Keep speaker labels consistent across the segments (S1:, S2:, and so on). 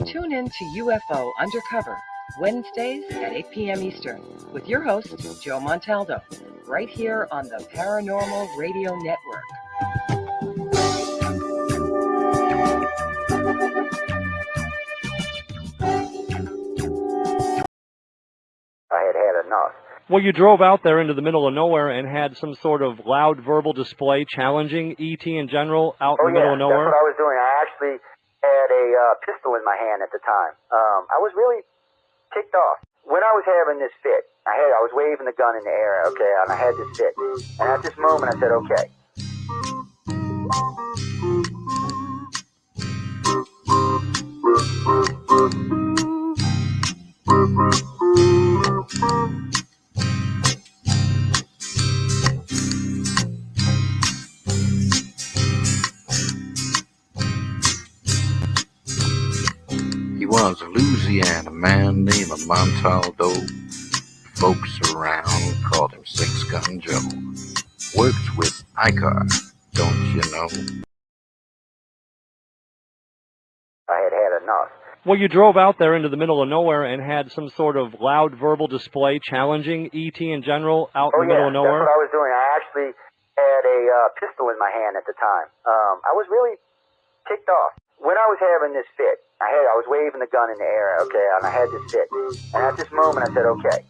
S1: Tune in to UFO Undercover, Wednesdays at 8 p.m. Eastern, with your host, Joe Montaldo, right here on the Paranormal Radio Network.
S2: I had enough.
S3: Well, you drove out there into the middle of nowhere and had some sort of loud verbal display challenging ET in general out in the middle of nowhere?
S2: That's what I was doing. I actually had a pistol in my hand at the time. I was really ticked off. When I was having this fit, I was waving the gun in the air, okay, and I had this fit. And at this moment, I said, okay.
S4: He was a Louisiana man named Montaldo. Folks around called him Six Gun Joe. Worked with ICAR, don't you know?
S2: I had enough.
S3: Well, you drove out there into the middle of nowhere and had some sort of loud verbal display challenging ET in general out in the middle of nowhere?
S2: That's what I was doing. I actually had a pistol in my hand at the time. I was really ticked off. When I was having this fit, I was waving the gun in the air, okay, and I had this fit. And at this moment, I said, okay.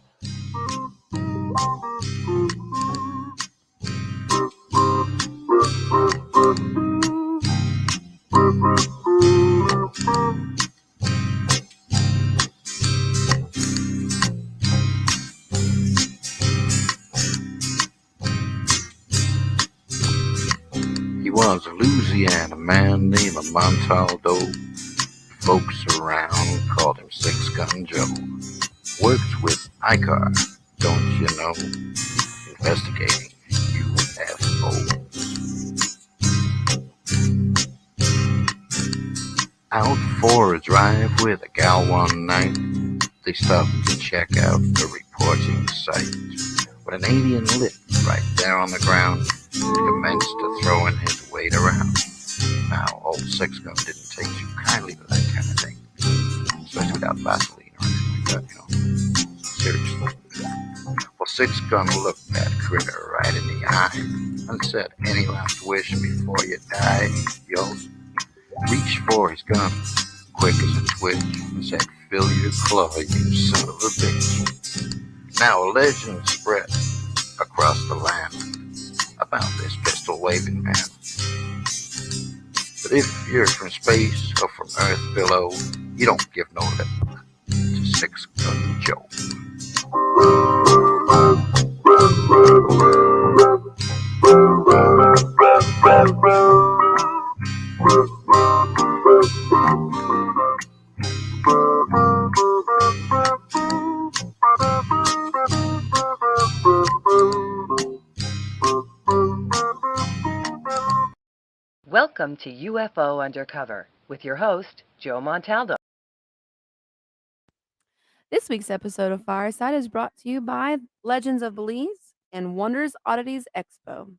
S4: He was a Louisiana man named Montaldo. Folks around called him Six Gun Joe. Worked with ICAR, don't you know? Investigating UFOs. Out for a drive with a gal one night, they stopped to check out the reporting site. When an alien lit right there on the ground, he commenced to throwing his weight around. Now, old Six Gun didn't take too kindly to that kind of thing, especially without Vaseline or anything like that, you know. Seriously. Well, Six Gun looked that critter right in the eye and said, "Any last wish before you die?" Yo, reached for his gun, quick as a twitch, and said, "Fill your claw, you son of a bitch." Now a legend spread across the land about this pistol-waving man. But if you're from space or from Earth below, you don't give no lip to Six Gun Joe.
S1: Welcome to UFO Undercover, with your host, Joe Montaldo.
S5: This week's episode of Fireside is brought to you by Legends of Belize and Wonders Oddities Expo.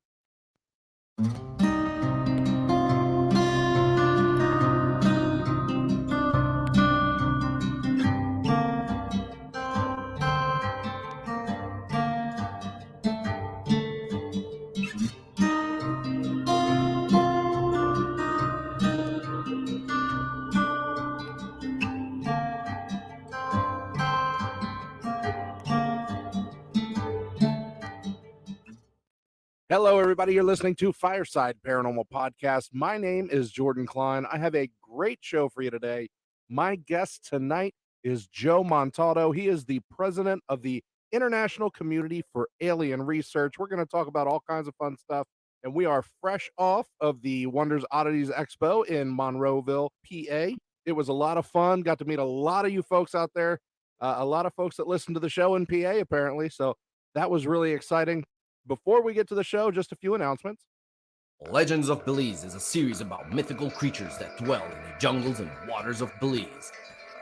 S6: Hello, everybody. You're listening to Fireside Paranormal Podcast. My name is Jordan Cline. I have a great show for you today. My guest tonight is Joe Montaldo. He is the president of the International Community for Alien Research. We're going to talk about all kinds of fun stuff, and we are fresh off of the Wonders Oddities Expo in Monroeville, PA. It was a lot of fun. Got to meet a lot of you folks out there, a lot of folks that listen to the show in PA, apparently, so that was really exciting. Before we get to the show, just a few announcements.
S7: Legends of Belize is a series about mythical creatures that dwell in the jungles and waters of Belize.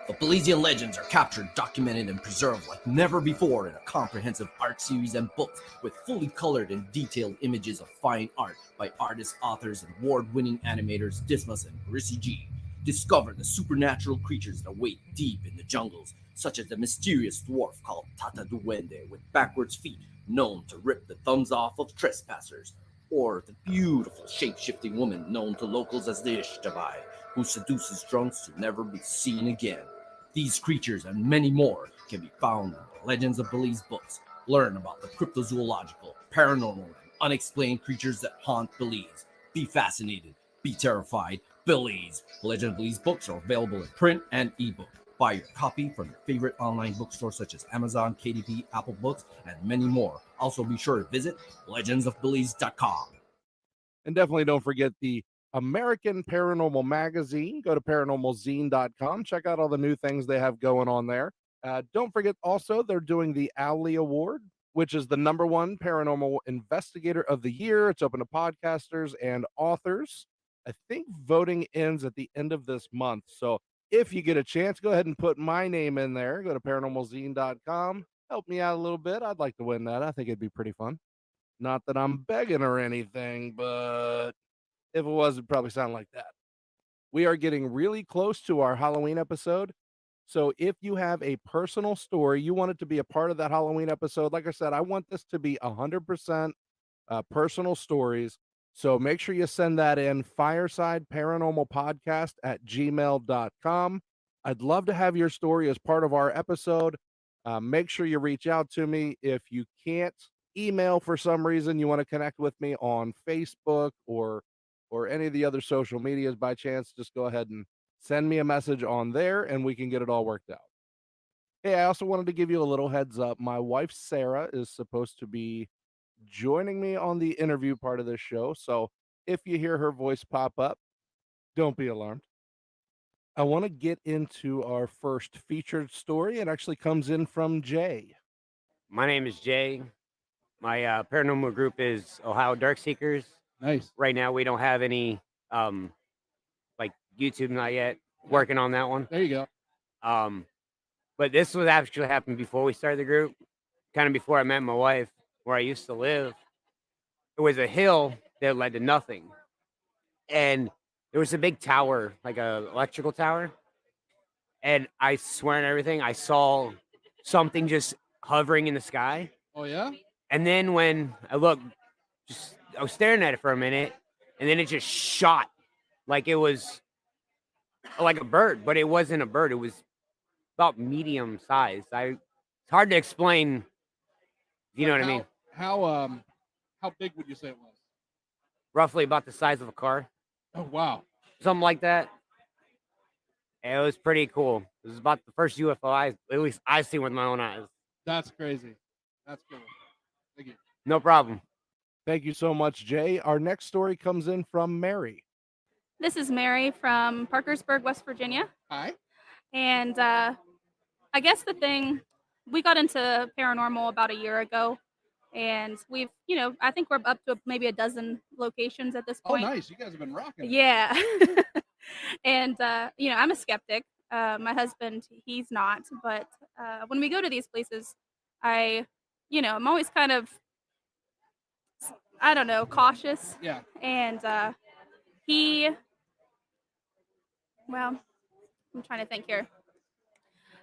S7: The Belizean legends are captured, documented, and preserved like never before in a comprehensive art series and books with fully colored and detailed images of fine art by artists, authors, and award-winning animators Dismas and Marissy G. Discover the supernatural creatures that wait deep in the jungles, such as the mysterious dwarf called Tata Duende with backwards feet, known to rip the thumbs off of trespassers, or the beautiful shape-shifting woman known to locals as the Ishtabai, who seduces drunks to never be seen again. These creatures and many more can be found in the Legends of Belize books. Learn about the cryptozoological, paranormal, and unexplained creatures that haunt Belize. Be fascinated, be terrified. Belize. Legend of Belize books are available in print and ebook. Buy your copy from your favorite online bookstores such as Amazon, KDP, Apple Books, and many more. Also, be sure to visit legendsofbelize.com.
S6: And definitely don't forget the American Paranormal Magazine. Go to paranormalzine.com. Check out all the new things they have going on there. Don't forget also, they're doing the Owly Award, which is the #1 paranormal investigator of the year. It's open to podcasters and authors. I think voting ends at the end of this month. So if you get a chance, go ahead and put my name in there. Go to paranormalzine.com. Help me out a little bit. I'd like to win that. I think it'd be pretty fun. Not that I'm begging or anything, but if it was, it'd probably sound like that. We are getting really close to our Halloween episode. So if you have a personal story, you want it to be a part of that Halloween episode, like I said, I want this to be 100% personal stories. So make sure you send that in, Fireside Paranormal Podcast at gmail.com. I'd love to have your story as part of our episode. Make sure you reach out to me. If you can't email for some reason, you want to connect with me on Facebook or any of the other social medias by chance, just go ahead and send me a message on there and we can get it all worked out. Hey, I also wanted to give you a little heads up. My wife, Sarah, is supposed to be joining me on the interview part of this show. So if you hear her voice pop up, don't be alarmed. I want to get into our first featured story. It actually comes in from Jay.
S8: My name is Jay. My paranormal group is Ohio Dark Seekers.
S6: Nice.
S8: Right now, we don't have any, like YouTube, not yet. Working on that one.
S6: There you go.
S8: But this was actually happened before we started the group, kind of before I met my wife, where I used to live. It was a hill that led to nothing. And there was a big tower, like an electrical tower. And I swear on everything, I saw something just hovering in the sky.
S6: Oh, yeah?
S8: And then when I looked, I was staring at it for a minute, and then it just shot like it was like a bird, but it wasn't a bird. It was about medium size. It's hard to explain. You know what I mean?
S6: How big would you say it was?
S8: Roughly about the size of a car.
S6: Oh, wow.
S8: Something like that. And it was pretty cool. It was about the first UFO at least I've seen with my own eyes.
S6: That's crazy. That's cool. Thank you.
S8: No problem.
S6: Thank you so much, Jay. Our next story comes in from Mary.
S9: This is Mary from Parkersburg, West Virginia.
S6: Hi.
S9: And I guess we got into paranormal about a year ago. And we've, I think we're up to maybe a dozen locations at this point.
S6: Oh, nice. You guys have been rocking.
S9: Yeah. And, I'm a skeptic. My husband, he's not. But when we go to these places, I'm always kind of, cautious.
S6: Yeah.
S9: And I'm trying to think here.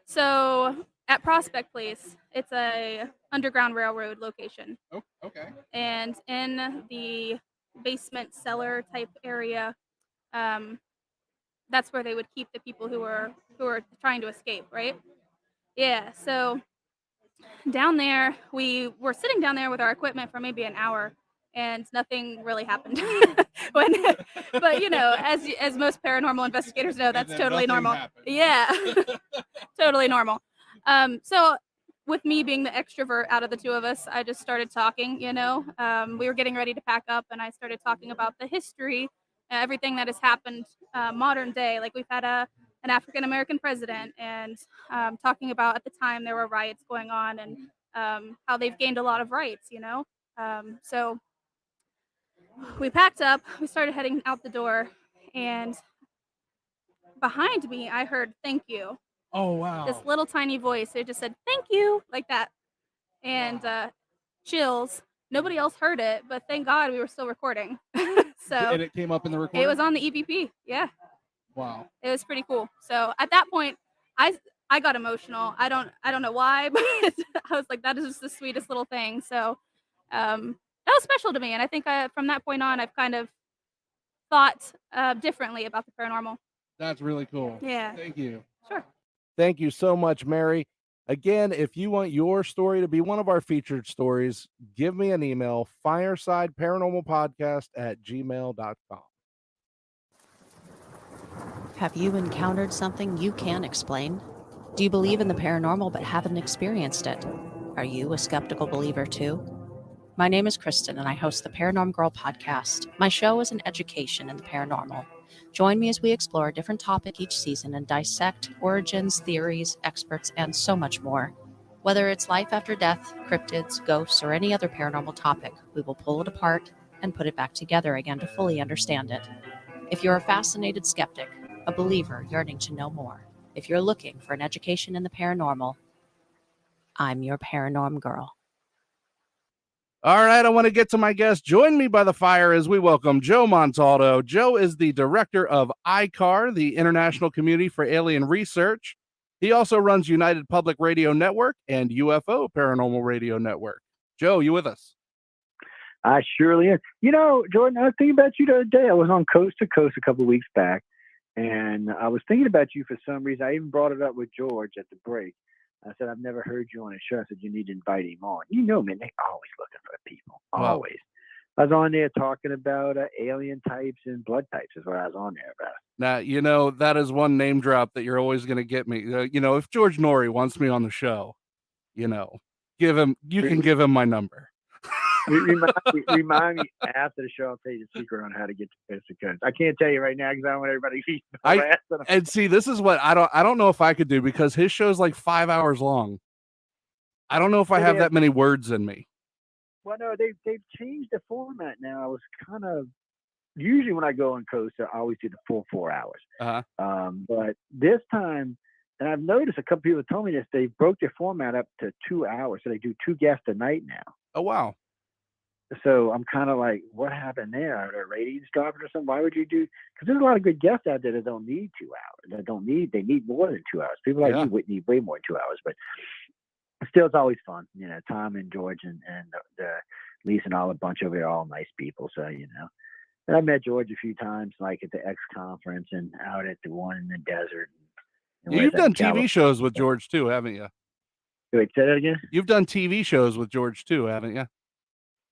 S9: So at Prospect Place, it's a Underground Railroad location.
S6: Oh, okay.
S9: And in the basement cellar type area, that's where they would keep the people who were trying to escape, right? Yeah. So down there, we were sitting down there with our equipment for maybe an hour, and nothing really happened. But as most paranormal investigators know, that's totally normal.
S6: Happened.
S9: Yeah, totally normal. So with me being the extrovert out of the two of us, I just started talking. We were getting ready to pack up, and I started talking about the history, everything that has happened modern day. Like we've had an African American president, and talking about at the time there were riots going on, and how they've gained a lot of rights. So we packed up, we started heading out the door, and behind me, I heard "thank you."
S6: Oh, wow.
S9: This little tiny voice, it just said "thank you" like that, and chills. Nobody else heard it, but thank God we were still recording. So
S6: And it came up in the recording?
S9: it was on the EVP. Yeah.
S6: Wow.
S9: It was pretty cool. So at that point, I got emotional. I don't know why, but I was like, that is just the sweetest little thing. So that was special to me, and I think from that point on, I've kind of thought differently about the paranormal.
S6: That's really cool.
S9: Yeah.
S6: Thank you.
S9: Sure.
S6: Thank you so much, Mary. Again, if you want your story to be one of our featured stories, give me an email, firesideparanormalpodcast@gmail.com.
S10: Have you encountered something you can't explain? Do you believe in the paranormal but haven't experienced it? Are you a skeptical believer too? My name is Kristen and I host the Paranorm Girl podcast. My show is an education in the paranormal. Join me as we explore a different topic each season and dissect origins, theories, experts, and so much more. Whether it's life after death, cryptids, ghosts, or any other paranormal topic, we will pull it apart and put it back together again to fully understand it. If you're a fascinated skeptic, a believer yearning to know more, if you're looking for an education in the paranormal, I'm your Paranorm Girl.
S6: All right, I want to get to my guest. Join me by the fire as we welcome Joe Montaldo. Joe is the director of ICAR, the International Community for Alien Research. He also runs United Public Radio Network and UFO Paranormal Radio Network. Joe, you with us?
S11: I surely am. You know, Jordan, I was thinking about you the other day. I was on Coast to Coast a couple of weeks back, and I was thinking about you for some reason. I even brought it up with George at the break. I said, I've never heard you on a show. I said, you need to invite him on. You know, man, they always looking for people.
S6: Wow.
S11: Always. I was on there talking about alien types and blood types is what I was on there about.
S6: Now, you know, that is one name drop that you're always going to get me. You know, if George Norrie wants me on the show, you know, you can give him my number.
S11: Remind me after the show. I'll tell you the secret on how to get to Coast to Coast. I can't tell you right now because I don't want everybody to
S6: and see, this is what I don't know if I could do because his show's like 5 hours long. I don't know if I have that many words in me.
S11: Well, no, they've changed the format now. I was kind of usually when I go on Coast, I always do the full 4 hours. But this time, and I've noticed a couple people told me this, they broke their format up to 2 hours, so they do 2 guests a night now.
S6: Oh wow.
S11: So I'm kind of like, what happened there? Are their ratings dropping or something? Why would you do? Because there's a lot of good guests out there that don't need 2 hours. They need more than 2 hours. People like you need way more than 2 hours, but still, it's always fun. You know, Tom and George and the Lisa and all a bunch over there, all nice people. So, you know, and I met George a few times, like at the X conference and out at the one in the desert. And
S6: You've done TV shows with George too, haven't you?
S11: Wait, say that again?
S6: You've done TV shows with George too, haven't you?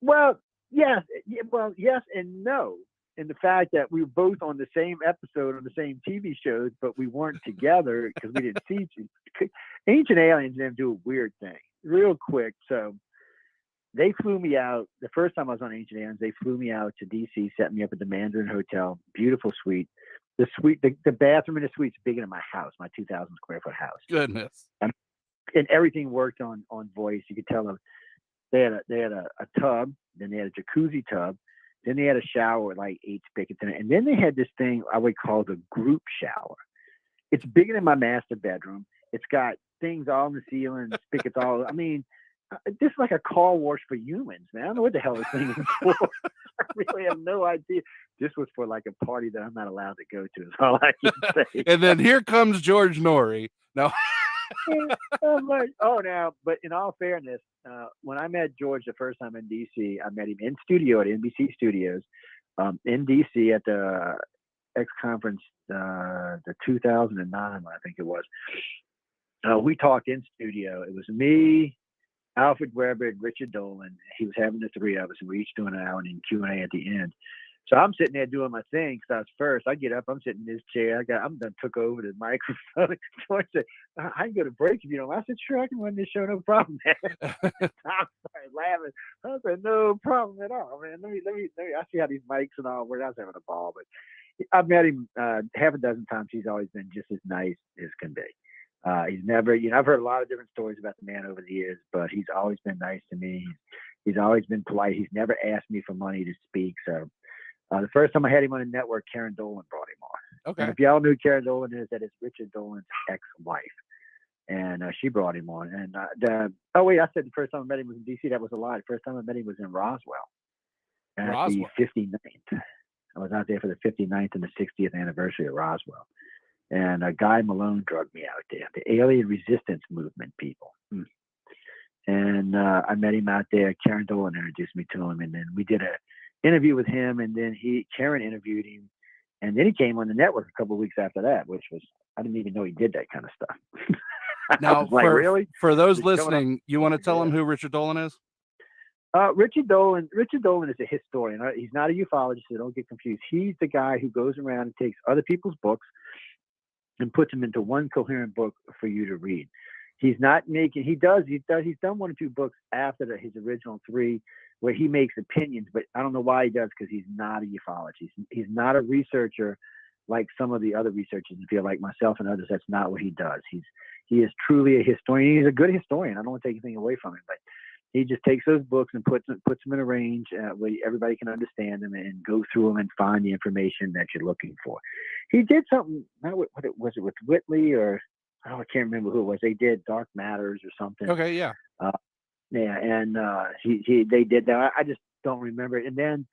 S11: Well, yes. Well, yes and no. And the fact that we were both on the same episode on the same TV shows, but we weren't together because we didn't see each other. Ancient Aliens and them do a weird thing real quick. So they flew me out. The first time I was on Ancient Aliens, they flew me out to D.C., set me up at the Mandarin Hotel. Beautiful suite. The bathroom in the suite's bigger than my house, my 2,000 square foot house.
S6: Goodness.
S11: And everything worked on voice. You could tell them they had a tub, then they had a jacuzzi tub, then they had a shower with like 8 spigots in it, and then they had this thing I would call the group shower. It's bigger than my master bedroom. It's got things all in the ceiling, spigots all. I mean, this is like a car wash for humans, man. I don't know what the hell this thing is for. I really have no idea. This was for like a party that I'm not allowed to go to. Is all I can say.
S6: And then here comes George Norrie. No.
S11: I'm like, oh, now, but in all fairness, when I met George the first time in DC, I met him in studio at NBC Studios in DC at the X conference, the 2009, I think it was. We talked in studio. It was me, Alfred Weber, and Richard Dolan. He was having the 3 of us, and we each doing an hour and Q&A at the end. So I'm sitting there doing my thing because I was first. I get up, I'm sitting in this chair. I'm done, took over the microphone. George said, I can go to break if you don't. I said, sure, I can run this show, no problem, man. I started laughing. I said, no problem at all, man. Let me. I see how these mics and all work. I was having a ball, but I've met him half a dozen times. He's always been just as nice as can be. He's never, I've heard a lot of different stories about the man over the years, but he's always been nice to me. He's always been polite. He's never asked me for money to speak. So the first time I had him on the network, Karen Dolan brought him on.
S6: Okay.
S11: And if y'all knew who Karen Dolan is, that is Richard Dolan's ex-wife. And she brought him on. And I said the first time I met him was in D.C. That was a lie. The first time I met him was in Roswell. At the 59th. I was out there for the 59th and the 60th anniversary of Roswell. And Guy Malone drugged me out there, the alien resistance movement people. And I met him out there. Karen Dolan introduced me to him, and then we did an interview with him, and then Karen interviewed him, and then he came on the network a couple of weeks after that, which was, I didn't even know he did that kind of stuff.
S6: Now,
S11: really?
S6: For those listening, you want to tell them who Richard Dolan is?
S11: Richard Dolan is a historian. He's not a ufologist, so don't get confused. He's the guy who goes around and takes other people's books and puts them into one coherent book for you to read. He's not making, he's done 1 or 2 books after his original 3 where he makes opinions, but I don't know why he does, because he's not a ufologist. He's not a researcher like some of the other researchers in the field, like myself and others. That's not what he does. He is truly a historian. He's a good historian. I don't want to take anything away from him, but he just takes those books and puts them in a range where everybody can understand them and go through them and find the information that you're looking for. He did something, was it with Whitley or, I can't remember who it was. They did Dark Matters or something.
S6: Okay, yeah.
S11: And they did that. I just don't remember it. And then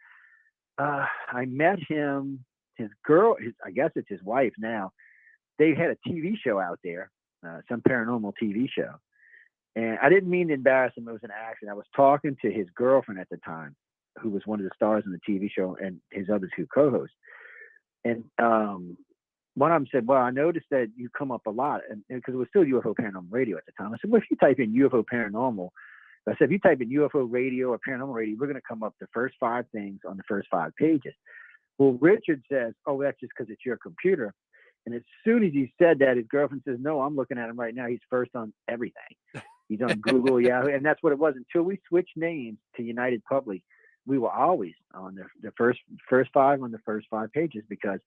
S11: I met him, his girl, I guess it's his wife now. They had a TV show out there, some paranormal TV show. And I didn't mean to embarrass him. It was an accident. I was talking to his girlfriend at the time, who was one of the stars in the TV show, and his other 2 co-hosts. And one of them said, well, I noticed that you come up a lot, and because it was still UFO Paranormal Radio at the time. I said, well, if you type in UFO Paranormal, I said, if you type in UFO Radio or Paranormal Radio, we're going to come up the first 5 things on the first 5 pages. Well, Richard says, oh, that's just because it's your computer. And as soon as he said that, his girlfriend says, no, I'm looking at him right now. He's first on everything. He's on Google, Yahoo, and that's what it was. Until we switched names to United Public, we were always on the first 5 on the first 5 pages, because,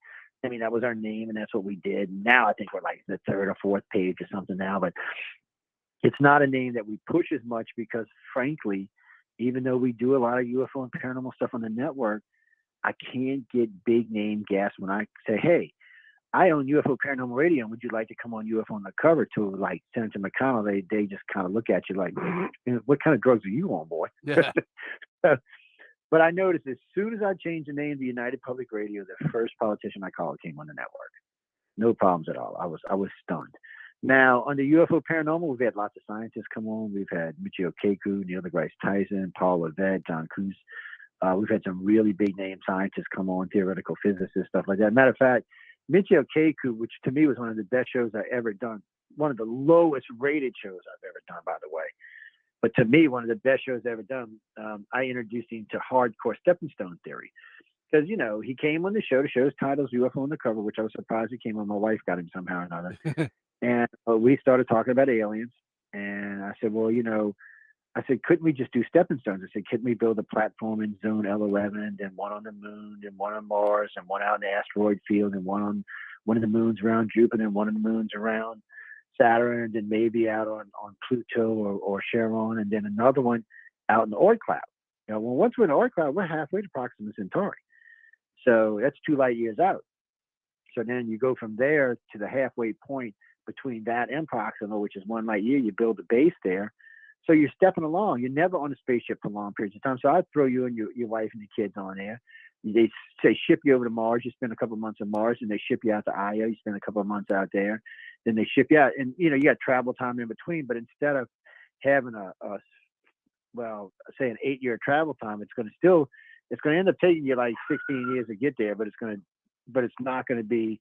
S11: I mean, that was our name, and that's what we did. Now I think we're like the 3rd or 4th page or something now, but it's not a name that we push as much because, frankly, even though we do a lot of UFO and paranormal stuff on the network, I can't get big name gas when I say, hey, I own UFO Paranormal Radio, and would you like to come on UFO on the cover to, like, Senator McConnell? They just kind of look at you like, what kind of drugs are you on, boy?
S6: Yeah.
S11: But I noticed as soon as I changed the name to United Public Radio, the first politician I called came on the network. No problems at all. I was stunned. Now, under UFO Paranormal, we've had lots of scientists come on. We've had Michio Kaku, Neil deGrasse Tyson, Paul Levesque, John Cruz. We've had some really big name scientists come on, theoretical physicists, stuff like that. Matter of fact, Michio Kaku, which to me was one of the best shows I've ever done, one of the lowest rated shows I've ever done, by the way. But to me, one of the best shows I've ever done. I introduced him to hardcore stepping stone theory. Because, you know, he came on the show. The show's title is UFO on the Cover, which I was surprised he came on. My wife got him somehow or another. And we started talking about aliens. And I said, well, you know, couldn't we just do stepping stones? I said, couldn't we build a platform in zone L11, and one on the moon, and one on Mars, and one out in the asteroid field, and one on one of the moons around Jupiter, and one of the moons around Saturn, and maybe out on Pluto or Charon, and then another one out in the Oort cloud. You know, well, once we're in the Oort cloud, we're halfway to Proxima Centauri. So that's 2 light years out. So then you go from there to the halfway point between that and Proxima, which is 1 light year. You build a base there. So you're stepping along. You're never on a spaceship for long periods of time. So I'd throw you and your wife and the kids on there. They say ship you over to Mars. You spend a couple of months on Mars, and they ship you out to Io. You spend a couple of months out there. Then they ship you out. And, you know, you got travel time in between. But instead of having say an 8-year travel time, it's going to end up taking you like 16 years to get there. But it's not going to be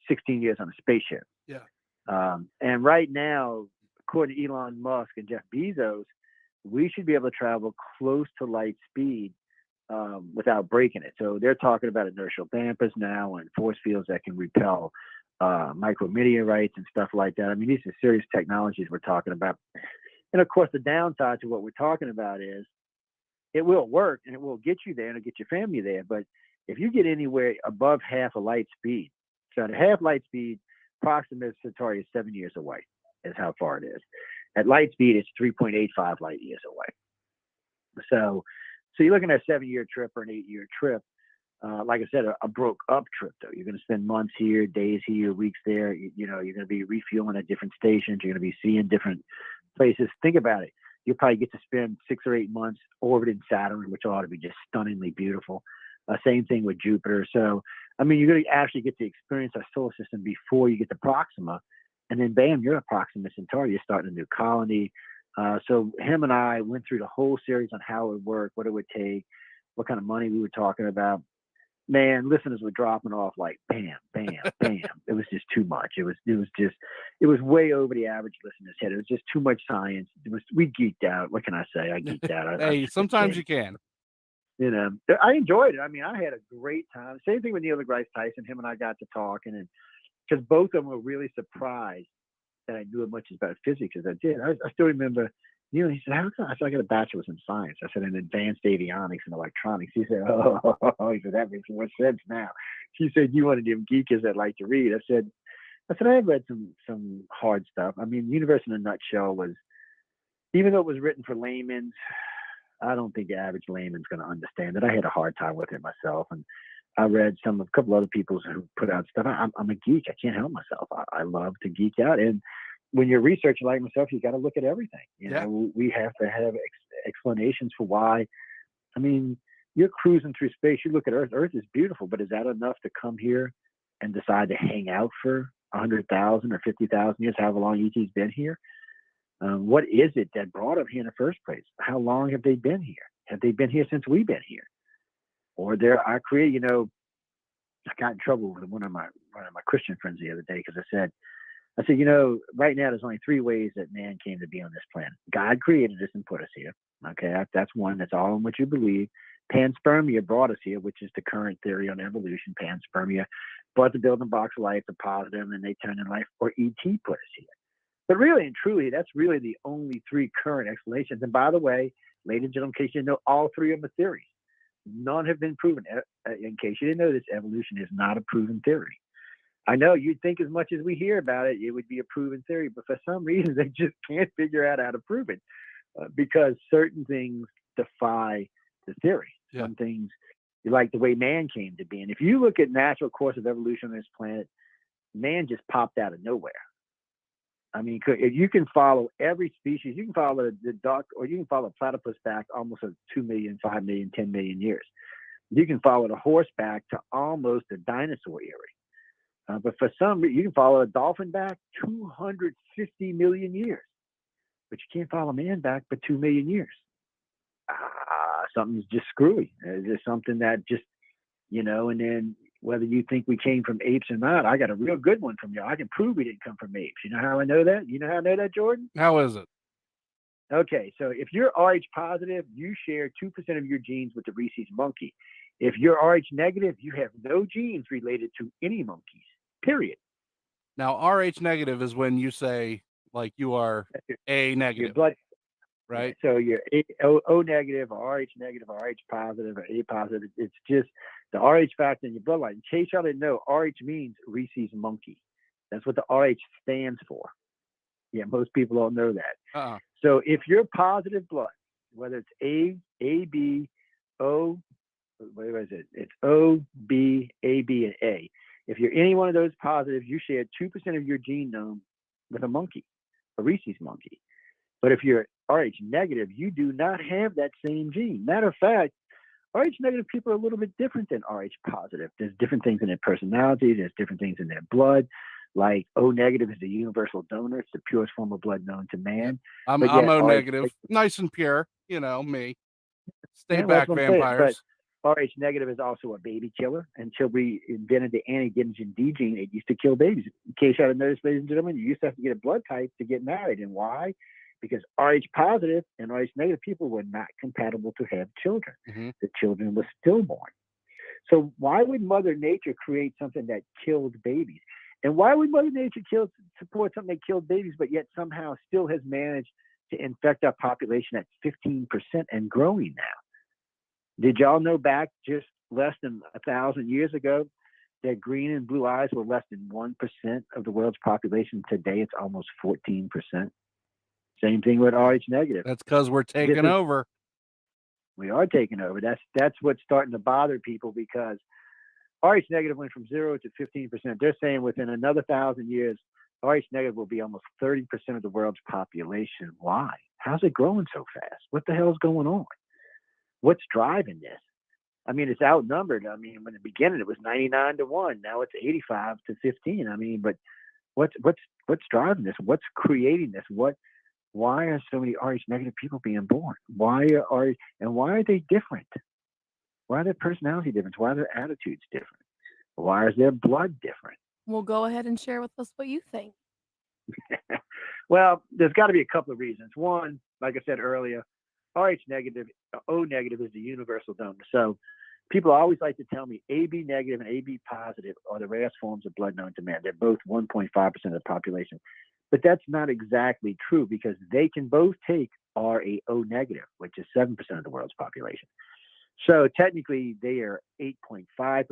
S11: 16 years on a spaceship.
S6: Yeah.
S11: And right now, according to Elon Musk and Jeff Bezos, we should be able to travel close to light speed without breaking it. So they're talking about inertial dampers now and force fields that can repel micrometeorites and stuff like that. I mean, these are serious technologies we're talking about. And of course, the downside to what we're talking about is it will work and it will get you there and it'll get your family there. But if you get anywhere above half a light speed, so at half light speed, Proxima Centauri is 7 years away, is how far it is. At light speed, it's 3.85 light years away. So you're looking at a 7-year trip or an 8-year trip. Like I said, a broke up trip, though. You're going to spend months here, days here, weeks there. You know, you're going to be refueling at different stations. You're going to be seeing different places. Think about it. You'll probably get to spend 6 or 8 months orbiting Saturn, which ought to be just stunningly beautiful. Same thing with Jupiter. So, I mean, you're going to actually get to experience our solar system before you get to Proxima. And then, bam, you're at Proxima Centauri. You're starting a new colony. So him and I went through the whole series on how it would work, what it would take, what kind of money we were talking about. Man, listeners were dropping off like bam, bam, bam. It was just too much. It was way over the average listener's head. It was just too much science. We geeked out. What can I say? I geeked out.
S6: Hey, sometimes you can.
S11: You know, I enjoyed it. I mean, I had a great time. Same thing with Neil deGrasse Tyson. Him and I got to talking, and because both of them were really surprised that I knew as much about physics as I did. I still remember, you know, he said, how come? I said, I got a bachelor's in science. I said, in advanced avionics and electronics. He said, he said, that makes more sense now. He said, you one of them geekers that like to read. I said, I have read some hard stuff. I mean, Universe in a Nutshell was, even though it was written for laymen, I don't think the average layman's going to understand it. I had a hard time with it myself. And I read a couple other people who put out stuff. I'm a geek. I can't help myself. I love to geek out. And when you're researching like myself, you got to look at everything. You know, we have to have explanations for why. I mean, you're cruising through space. You look at Earth. Earth is beautiful, but is that enough to come here and decide to hang out for 100,000 or 50,000 years, however long ET's been here? What is it that brought them here in the first place? How long have they been here? Have they been here since we've been here? Or I create, you know, I got in trouble with one of my Christian friends the other day because I said, you know, right now there's only 3 ways that man came to be on this planet. God created us and put us here. Okay, that's one. That's all in what you believe. Panspermia brought us here, which is the current theory on evolution. Panspermia brought the building blocks of life, the positive, and they turned in life. Or ET put us here. But really and truly, that's really the only 3 current explanations. And by the way, ladies and gentlemen, in case you know, all 3 of them are theories. None have been proven. In case you didn't know this, evolution is not a proven theory. I know you'd think as much as we hear about it, it would be a proven theory, but for some reason, they just can't figure out how to prove it because certain things defy the theory.
S6: Yeah.
S11: Some things, like the way man came to be. And if you look at natural course of evolution on this planet, man just popped out of nowhere. I mean, if you can follow every species, you can follow the duck, or you can follow a platypus back almost 2 million, 5 million, 10 million years. You can follow the horse back to almost the dinosaur era. But for some reason, you can follow a dolphin back 250 million years. But you can't follow man back for 2 million years. Something's just screwy. There's something that just, you know, and then whether you think we came from apes or not, I got a real good one from you. I can prove we didn't come from apes. You know how I know that? You know how I know that, Jordan?
S6: How is it?
S11: Okay, so if you're Rh positive, you share 2% of your genes with the rhesus monkey. If you're Rh negative, you have no genes related to any monkeys, period.
S6: Now, Rh negative is when you say, like, you are A negative.
S11: Your blood,
S6: right?
S11: So you're O negative, or Rh negative, or Rh positive, or A positive. It's just the Rh factor in your bloodline. In case y'all didn't know, Rh means rhesus monkey. That's what the Rh stands for. Yeah, most people don't know that. So if you're positive blood, whether it's A, B, O, what is it? It's O, B, A, B, and A. If you're any one of those positives, you share 2% of your genome with a monkey, a rhesus monkey. But if you're Rh negative, you do not have that same gene. Matter of fact, Rh negative people are a little bit different than Rh positive. There's different things in their personality. There's different things in their blood. Like O negative is the universal donor. It's the purest form of blood known to man.
S6: I'm O negative, nice and pure. You know me. Stay back, vampires.
S11: But Rh negative is also a baby killer. Until we invented the antigen D gene, it used to kill babies. In case you haven't noticed, ladies and gentlemen, you used to have to get a blood type to get married. And why? Because Rh positive and Rh negative people were not compatible to have children.
S6: Mm-hmm.
S11: The children were stillborn. So why would Mother Nature create something that killed babies? And why would Mother Nature support something that killed babies, but yet somehow still has managed to infect our population at 15% and growing now? Did y'all know back just less than 1,000 years ago that green and blue eyes were less than 1% of the world's population? Today, it's almost 14%. Same thing with Rh negative.
S6: That's because we're taking over.
S11: We are taking over. That's what's starting to bother people, because Rh negative went from 0 to 15%. They're saying within another 1,000 years, Rh negative will be almost 30% of the world's population. Why? How's it growing so fast? What the hell's going on? What's driving this? I mean, it's outnumbered. I mean, in the beginning it was 99-1. Now it's 85-15. I mean, but what's driving this? What's creating this? Why are so many Rh negative people being born? Why are they different? Why are their personality different? Why are their attitudes different? Why is their blood different?
S5: Well, go ahead and share with us what you think.
S11: Well, there's got to be a couple of reasons. One, like I said earlier, Rh negative, O negative is the universal donor. So people always like to tell me AB negative and AB positive are the rarest forms of blood known to man. They're both 1.5% of the population. But that's not exactly true because they can both take RAO negative, which is 7% of the world's population. So technically they are 8.5%.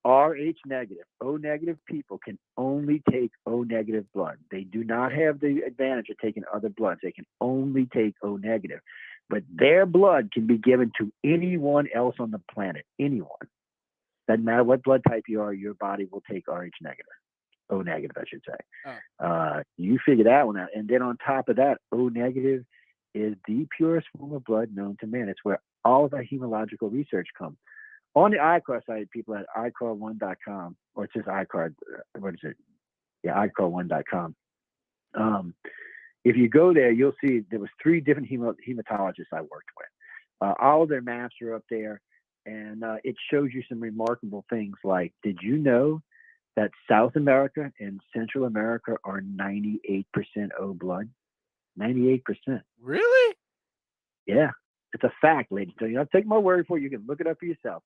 S11: Rh negative, O negative people can only take O negative blood. They do not have the advantage of taking other bloods. They can only take O negative. But their blood can be given to anyone else on the planet. Anyone. Doesn't matter what blood type you are, your body will take Rh negative. O negative, I should say. Oh. You figure that one out. And then on top of that, O negative is the purest form of blood known to man. It's where all of our hematological research comes. On the ICAR site, people at ICAR1.com, or it's just ICAR, what is it? Yeah, ICAR1.com. If you go there, you'll see there was 3 different hematologists I worked with. All of their maps are up there, and it shows you some remarkable things like, did you know that South America and Central America are 98% O blood? 98%.
S6: Really?
S11: Yeah, it's a fact, ladies. So you don't take my word for it. You can look it up for yourself.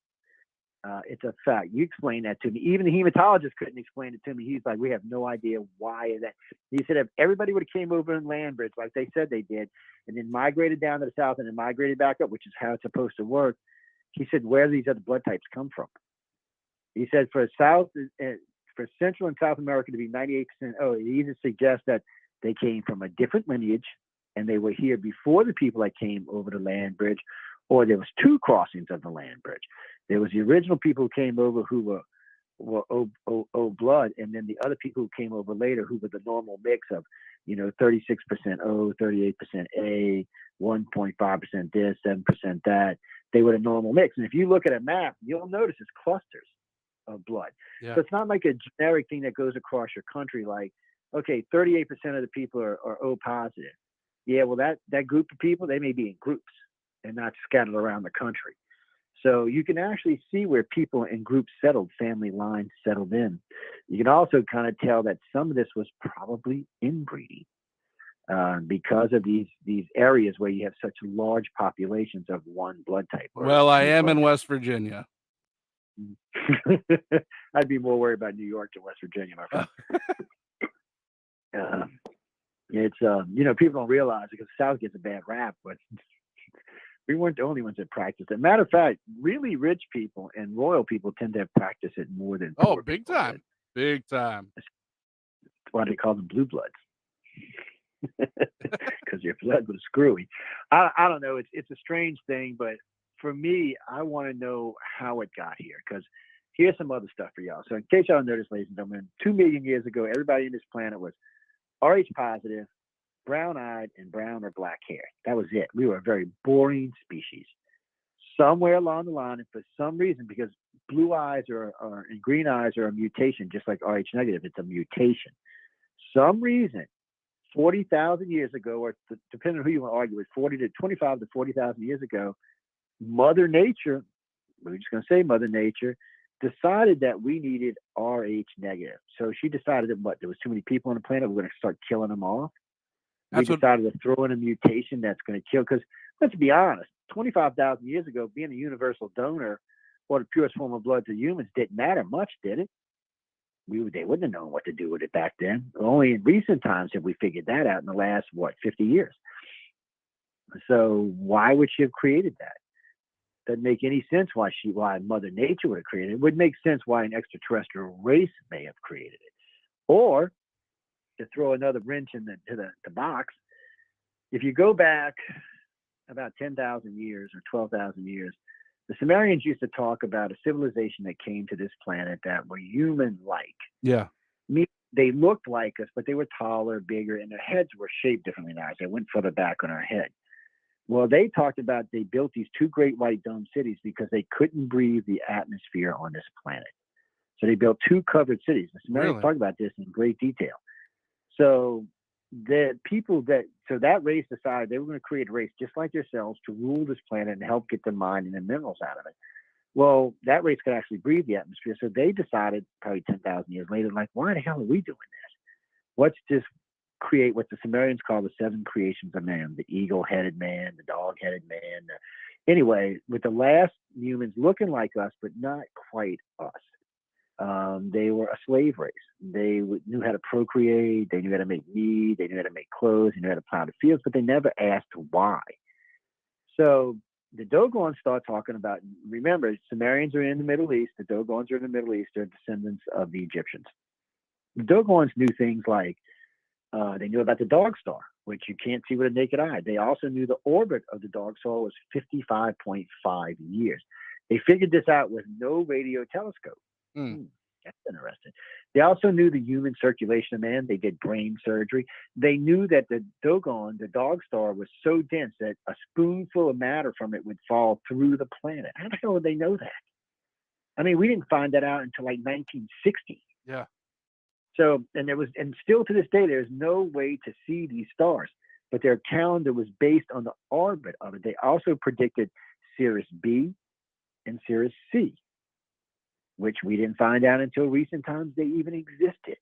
S11: It's a fact. You explain that to me. Even the hematologist couldn't explain it to me. He's like, we have no idea why is that. He said if everybody would have came over in land bridge like they said they did, and then migrated down to the south and then migrated back up, which is how it's supposed to work. He said, where do these other blood types come from? He said for Central and South America to be 98% O, it either suggests that they came from a different lineage and they were here before the people that came over the land bridge, or there was 2 crossings of the land bridge. There was the original people who came over who were O blood, and then the other people who came over later who were the normal mix of, 36% O, 38% A, 1.5% this, 7% that. They were the normal mix. And if you look at a map, you'll notice it's clusters of blood. Yeah. So it's not like a generic thing that goes across your country like, okay, 38% of the people are O positive. Yeah, well, that group of people, they may be in groups and not scattered around the country. So you can actually see where people in groups settled, family lines settled in. You can also kind of tell that some of this was probably inbreeding because of these areas where you have such large populations of one blood type.
S6: Well, I am in West Virginia.
S11: I'd be more worried about New York than West Virginia, my friend. It's people don't realize it because the South gets a bad rap, but we weren't the only ones that practiced it. Matter of fact, really rich people and royal people tend to practice it more than
S6: big time. Big time.
S11: That's why they call them blue bloods. Because your blood was screwy. I don't know. It's a strange thing, but for me, I want to know how it got here. Because here's some other stuff for y'all. So in case y'all noticed, ladies and gentlemen, 2 million years ago, everybody on this planet was Rh positive, brown-eyed, and brown or black hair. That was it. We were a very boring species. Somewhere along the line, and for some reason, because blue eyes and green eyes are a mutation, just like Rh negative, it's a mutation. Some reason, 40,000 years ago, or depending on who you want to argue with, 25 to 40,000 years ago, Mother Nature, we're just going to say Mother Nature, decided that we needed Rh negative. So she decided that there was too many people on the planet, we're going to start killing them off. We decided to throw in a mutation that's going to kill, because let's be honest, 25,000 years ago, being a universal donor or the purest form of blood to humans didn't matter much, did it? They wouldn't have known what to do with it back then. Only in recent times have we figured that out in the last, 50 years. So why would she have created that? Doesn't make any sense why Mother Nature would have created it. It would make sense why an extraterrestrial race may have created it. Or, to throw another wrench into the box, if you go back about 10,000 years or 12,000 years, the Sumerians used to talk about a civilization that came to this planet that were human-like.
S6: Yeah.
S11: They looked like us, but they were taller, bigger, and their heads were shaped differently than ours. They went further back on our head. Well, they talked about they built these two great white dome cities because they couldn't breathe the atmosphere on this planet. So they built two covered cities. The Sumerians talk about this in great detail. So the people that race decided they were going to create a race just like yourselves to rule this planet and help get the mining and minerals out of it. Well, that race could actually breathe the atmosphere. So they decided probably 10,000 years later, like, why the hell are we doing this? Let's just create what the Sumerians call the seven creations of man: the eagle-headed man, the dog-headed man. Anyway, with the last humans looking like us, but not quite us. They were a slave race. They knew how to procreate. They knew how to make meat. They knew how to make clothes. They knew how to plow the fields, but they never asked why. So the Dogons start talking about, remember, Sumerians are in the Middle East. The Dogons are in the Middle East. They're descendants of the Egyptians. The Dogons knew things like, they knew about the dog star, which you can't see with a naked eye. They also knew the orbit of the dog star was 55.5 years. They figured this out with no radio telescope. That's interesting. They also knew the human circulation of man. They did brain surgery. They knew that the Dogon, the dog star, was so dense that a spoonful of matter from it would fall through the planet. How the hell would they know that? I mean, we didn't find that out until like 1960.
S6: Yeah.
S11: So, and still to this day, there's no way to see these stars, but their calendar was based on the orbit of it. They also predicted Sirius B and Sirius C, which we didn't find out until recent times they even existed.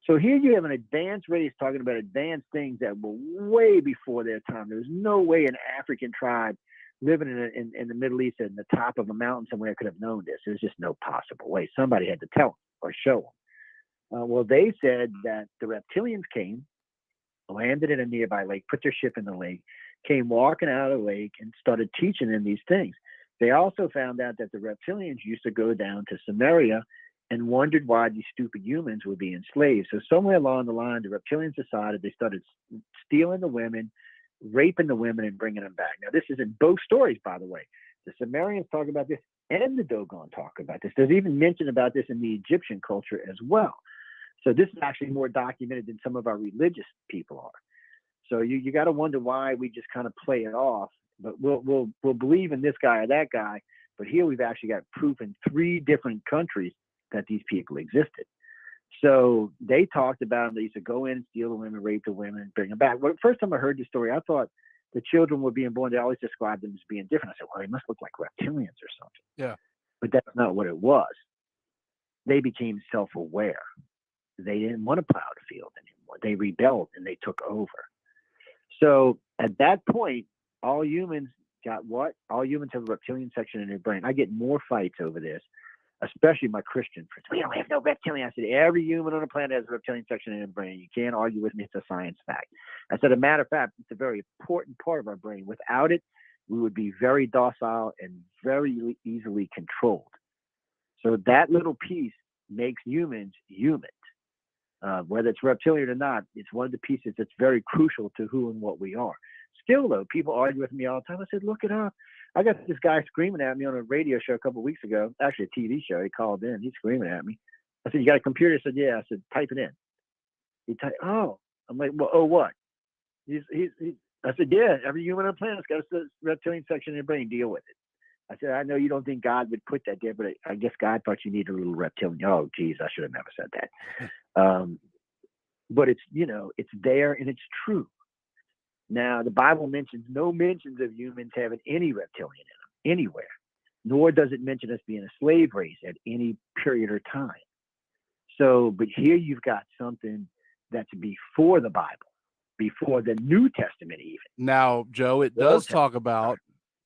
S11: So here you have an advanced race talking about advanced things that were way before their time. There was no way an African tribe living in the Middle East at the top of a mountain somewhere could have known this. There's just no possible way. Somebody had to tell them or show them. Well, they said that the reptilians came, landed in a nearby lake, put their ship in the lake, came walking out of the lake and started teaching them these things. They also found out that the reptilians used to go down to Samaria and wondered why these stupid humans were being slaves. So somewhere along the line, the reptilians decided they started stealing the women, raping the women, and bringing them back. Now, this is in both stories, by the way. The Sumerians talk about this and the Dogon talk about this. There's even mention about this in the Egyptian culture as well. So this is actually more documented than some of our religious people are. So you got to wonder why we just kind of play it off. But we'll believe in this guy or that guy. But here we've actually got proof in 3 different countries that these people existed. So they talked about them. They used to go in and steal the women, rape the women, and bring them back. Well, the first time I heard the story, I thought the children were being born. They always described them as being different. I said, well, they must look like reptilians or something.
S6: Yeah.
S11: But that's not what it was. They became self-aware. They didn't want to plow the field anymore. They rebelled and they took over. So at that point, all humans got what? All humans have a reptilian section in their brain. I get more fights over this, especially my Christian friends. We don't have no reptilian. I said, every human on the planet has a reptilian section in their brain. You can't argue with me. It's a science fact. I said, a matter of fact, it's a very important part of our brain. Without it, we would be very docile and very easily controlled. So that little piece makes humans human. Whether it's reptilian or not, it's one of the pieces that's very crucial to who and what we are. Still, though, people argue with me all the time. I said, look it up. I got this guy screaming at me on a radio show a couple of weeks ago, actually a TV show. He called in. He's screaming at me. I said, you got a computer? He said, yeah. I said, type it in. He typed, oh. I'm like, well, oh, what? I said, yeah, every human on the planet's got a reptilian section in their brain. Deal with it. I said, I know you don't think God would put that there, but I guess God thought you needed a little reptilian. Oh, geez, I should have never said that. But it's, it's there and it's true. Now, the Bible mentions no mentions of humans having any reptilian in them anywhere, nor does it mention us being a slave race at any period or time. So, but here you've got something that's before the Bible, before the New Testament even.
S6: Now, Joe, it does talk about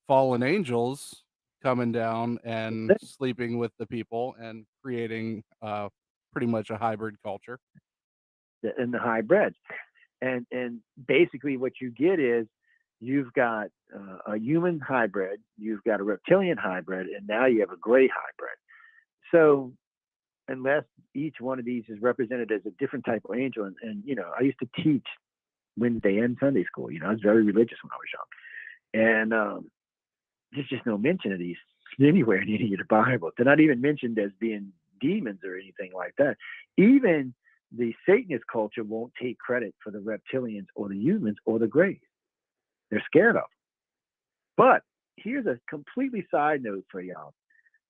S6: fallen angels coming down and sleeping with the people and creating pretty much a hybrid culture.
S11: And the hybrids. And basically what you get is you've got a human hybrid, you've got a reptilian hybrid, and now you have a gray hybrid. So unless each one of these is represented as a different type of angel, and I used to teach Wednesday and Sunday school, I was very religious when I was young. And there's just no mention of these anywhere in any of the Bible. They're not even mentioned as being demons or anything like that. Even the Satanist culture won't take credit for the reptilians or the humans or the grays. They're scared of them. But here's a completely side note for y'all.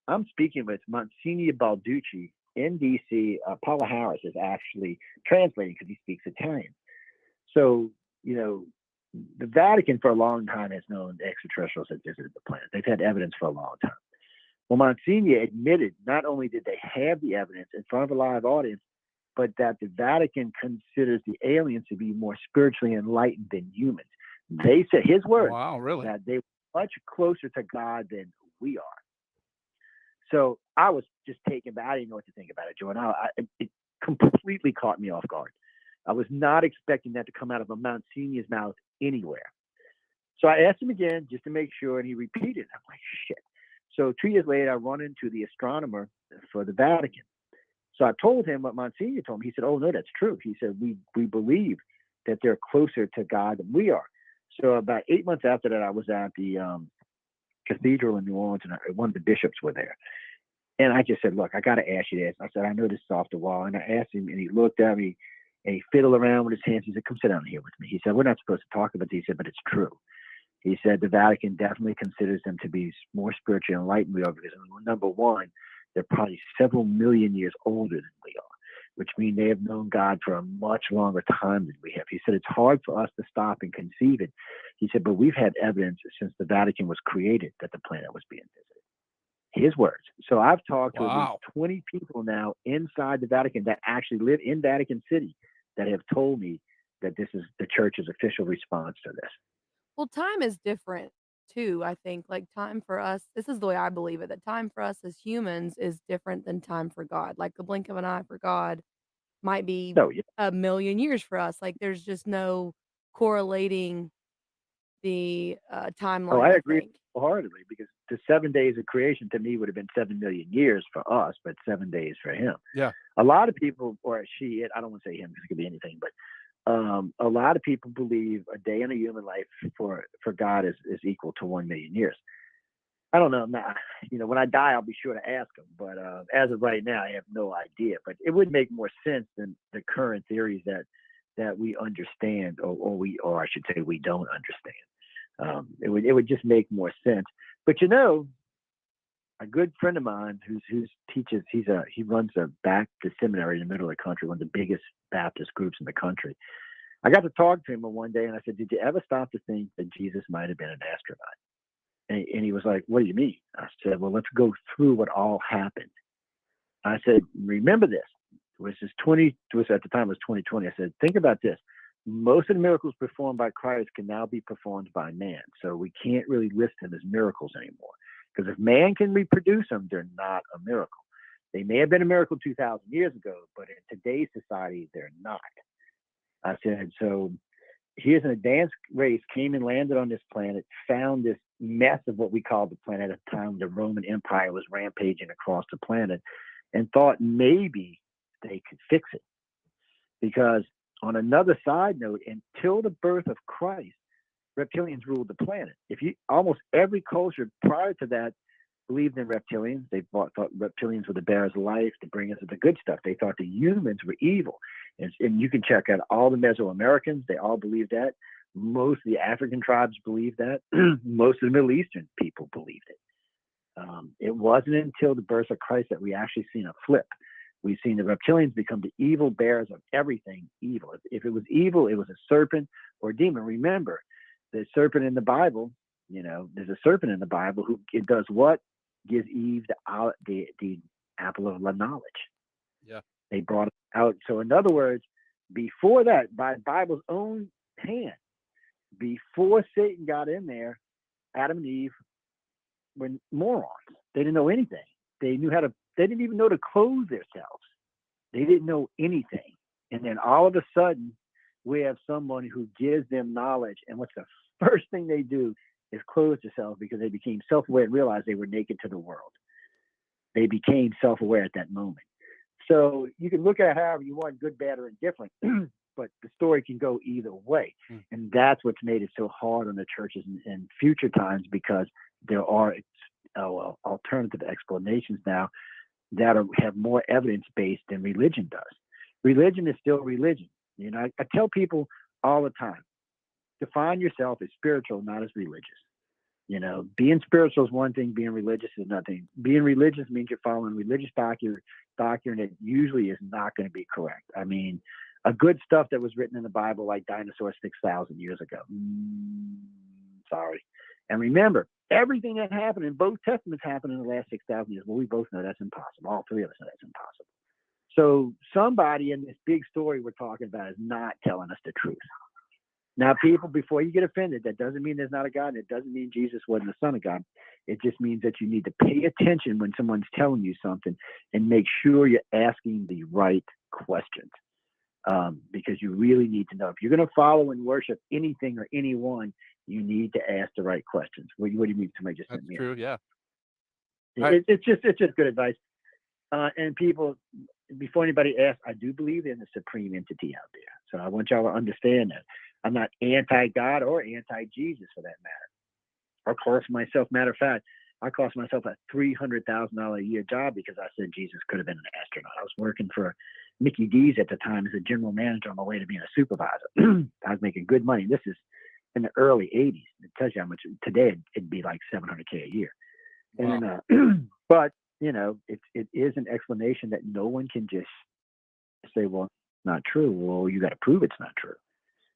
S11: I'm speaking with Monsignor Balducci in D.C. Paula Harris is actually translating because he speaks Italian. So, the Vatican for a long time has known extraterrestrials had visited the planet. They've had evidence for a long time. Well, Monsignor admitted not only did they have the evidence in front of a live audience, but that the Vatican considers the aliens to be more spiritually enlightened than humans. They said, his words,
S6: Wow, really?
S11: that they were much closer to God than we are. So I was just taken back. I didn't know what to think about it, Joe. And it completely caught me off guard. I was not expecting that to come out of a Monsignor's mouth anywhere. So I asked him again just to make sure, and he repeated. I'm like, shit. So 2 years later, I run into the astronomer for the Vatican. So I told him what Monsignor told me. He said, oh, no, that's true. He said, we believe that they're closer to God than we are. So about 8 months after that, I was at the cathedral in New Orleans, and one of the bishops were there. And I just said, look, I got to ask you this. I said, I know this is off the wall. And I asked him, and he looked at me, and he fiddled around with his hands. He said, come sit down here with me. He said, we're not supposed to talk about this. He said, but it's true. He said, the Vatican definitely considers them to be more spiritually enlightened we are because, number one, they're probably several million years older than we are, which means they have known God for a much longer time than we have. He said, it's hard for us to stop and conceive it. He said, but we've had evidence since the Vatican was created that the planet was being visited. His words. So I've talked to at least 20 people now inside the Vatican that actually live in Vatican City that have told me that this is the church's official response to this.
S5: Well, time is different too, I think. Like time for us, this is the way I believe it, that time for us as humans is different than time for God. Like the blink of an eye for God might be a million years for us. Like there's just no correlating the timeline.
S11: Oh, I agree wholeheartedly because the 7 days of creation to me would have been 7 million years for us, but 7 days for him.
S6: Yeah.
S11: A lot of people, or she, I don't want to say him because it could be anything, but a lot of people believe a day in a human life for God is equal to 1 million years. I don't know. Now, when I die, I'll be sure to ask him. But as of right now, I have no idea. But it would make more sense than the current theories that we understand, or I should say, we don't understand. It would just make more sense. But a good friend of mine who teaches, he runs a Baptist seminary in the middle of the country, one of the biggest Baptist groups in the country. I got to talk to him one day, and I said, "Did you ever stop to think that Jesus might have been an astronaut?" And he was like, "What do you mean?" I said, "Well, let's go through what all happened." I said, "Remember this. At the time it was 2020. I said, think about this. Most of the miracles performed by Christ can now be performed by man. So we can't really list them as miracles anymore. Because if man can reproduce them, they're not a miracle. They may have been a miracle 2,000 years ago, but in today's society, they're not." I said, so here's an advanced race came and landed on this planet, found this mess of what we called the planet at the time. The Roman Empire was rampaging across the planet and thought maybe they could fix it. Because on another side note, until the birth of Christ, reptilians ruled the planet. Almost every culture prior to that believed in reptilians. They thought reptilians were the bearers of life to bring us the good stuff. They thought the humans were evil. And you can check out all the Mesoamericans. They all believed that. Most of the African tribes believed that. Most of the Middle Eastern people believed it. It wasn't until the birth of Christ that we actually seen a flip. We've seen the reptilians become the evil bearers of everything evil. If it was evil, it was a serpent or a demon. Remember, the serpent in the Bible, there's a serpent in the Bible who it does what? Gives Eve the apple of knowledge.
S6: Yeah.
S11: They brought it out. So in other words, before that, by Bible's own hand, before Satan got in there, Adam and Eve were morons. They didn't know anything. They didn't even know to clothe themselves. They didn't know anything. And then all of a sudden, we have someone who gives them knowledge. And what's the first thing they do is clothe themselves because they became self-aware and realized they were naked to the world. They became self-aware at that moment. So you can look at it however you want, good, bad, or indifferent, but the story can go either way. And that's what's made it so hard on the churches in future times, because there are alternative explanations now that have more evidence based than religion does. Religion is still religion. I tell people all the time, define yourself as spiritual, not as religious. Being spiritual is one thing, being religious is another thing. Being religious means you're following religious doctrine that usually is not going to be correct. I mean, a good stuff that was written in the Bible, like dinosaurs 6,000 years ago. Sorry. And remember, everything that happened in both testaments happened in the last 6,000 years. Well, we both know that's impossible. All three of us know that's impossible. So somebody in this big story we're talking about is not telling us the truth. Now, people, before you get offended, that doesn't mean there's not a God, and it doesn't mean Jesus wasn't the Son of God. It just means that you need to pay attention when someone's telling you something and make sure you're asking the right questions, because you really need to know. If you're going to follow and worship anything or anyone, you need to ask the right questions. What do you mean? Somebody just sent me.
S6: That's true, yeah.
S11: It's just good advice. And people, before anybody asks, I do believe in a supreme entity out there. So I want y'all to understand that. I'm not anti-God or anti-Jesus for that matter. I cost myself, matter of fact, I cost myself a $300,000 a year job because I said Jesus could have been an astronaut. I was working for Mickey D's at the time as a general manager on my way to being a supervisor. I was making good money. This is in the early 80s. It tells you how much today it'd be like $700K a year. Wow. And but it is an explanation that no one can just say, well, it's not true. Well, you got to prove it's not true.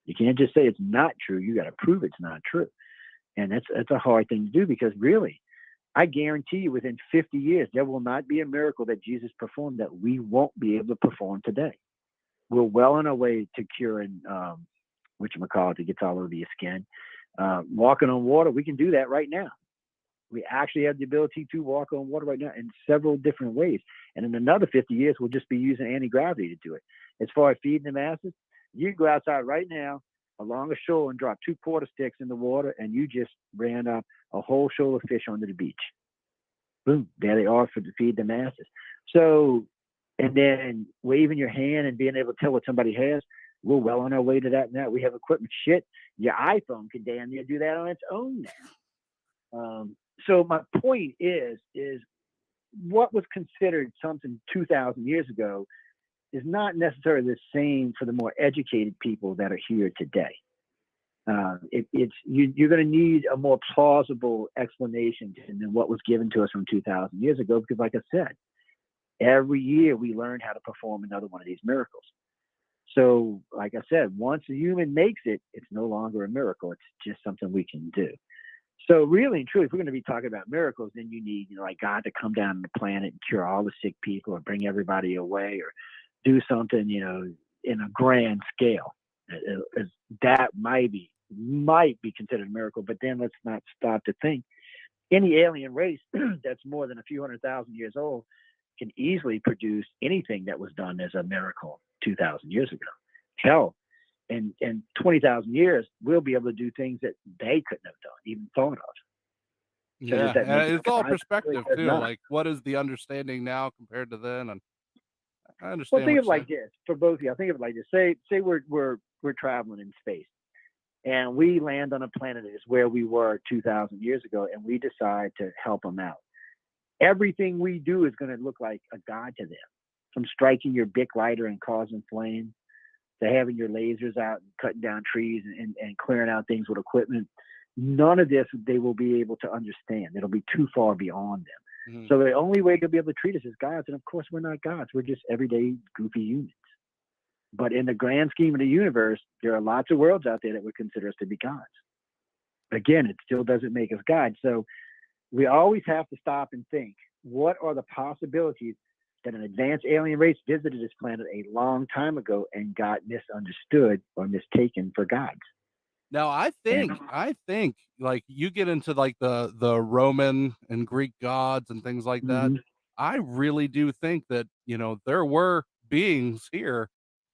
S11: You can't just say it's not true. You got to prove it's not true. And that's a hard thing to do, because really, I guarantee you within 50 years, there will not be a miracle that Jesus performed that we won't be able to perform today. We're well on our way to curing, whatchamacallit, it gets all over your skin. Walking on water, we can do that right now. We actually have the ability to walk on water right now in several different ways. And in another 50 years, we'll just be using anti-gravity to do it. As far as feeding the masses, you can go outside right now along a shore and drop 2 quarter sticks in the water, and you just ran up a whole shoal of fish onto the beach. Boom, there they are to feed the masses. So, and then waving your hand and being able to tell what somebody has, we're well on our way to that now. We have equipment. Shit, your iPhone can damn near do that on its own now. So my point is what was considered something 2,000 years ago is not necessarily the same for the more educated people that are here today. You're going to need a more plausible explanation than what was given to us from 2,000 years ago, because like I said, every year we learn how to perform another one of these miracles. So like I said, once a human makes it, it's no longer a miracle. It's just something we can do. So really and truly, if we're going to be talking about miracles, then you need like God to come down on the planet and cure all the sick people or bring everybody away or do something, in a grand scale. That might be considered a miracle, but then let's not stop to think. Any alien race that's more than a few 100,000 years old can easily produce anything that was done as a miracle 2,000 years ago. Hell, in 20,000 years, we'll be able to do things that they couldn't have done, even thought of.
S6: So yeah, and it's all perspective too. Like, what is the understanding now compared to then? And I understand.
S11: Well, think of it like this for both of you. I think of it like this. Say we're traveling in space, and we land on a planet that is where we were 2,000 years ago, and we decide to help them out. Everything we do is going to look like a god to them, from striking your Bic lighter and causing flames, to having your lasers out and cutting down trees and clearing out things with equipment. None of this they will be able to understand. It'll be too far beyond them. Mm-hmm. So the only way they'll be able to treat us is gods. And of course, we're not gods. We're just everyday goofy humans. But in the grand scheme of the universe, there are lots of worlds out there that would consider us to be gods. Again, it still doesn't make us gods. So we always have to stop and think, what are the possibilities that an advanced alien race visited this planet a long time ago and got misunderstood or mistaken for gods?
S6: Now, I think like you get into like the Roman and Greek gods and things like that. Mm-hmm. I really do think that, there were beings here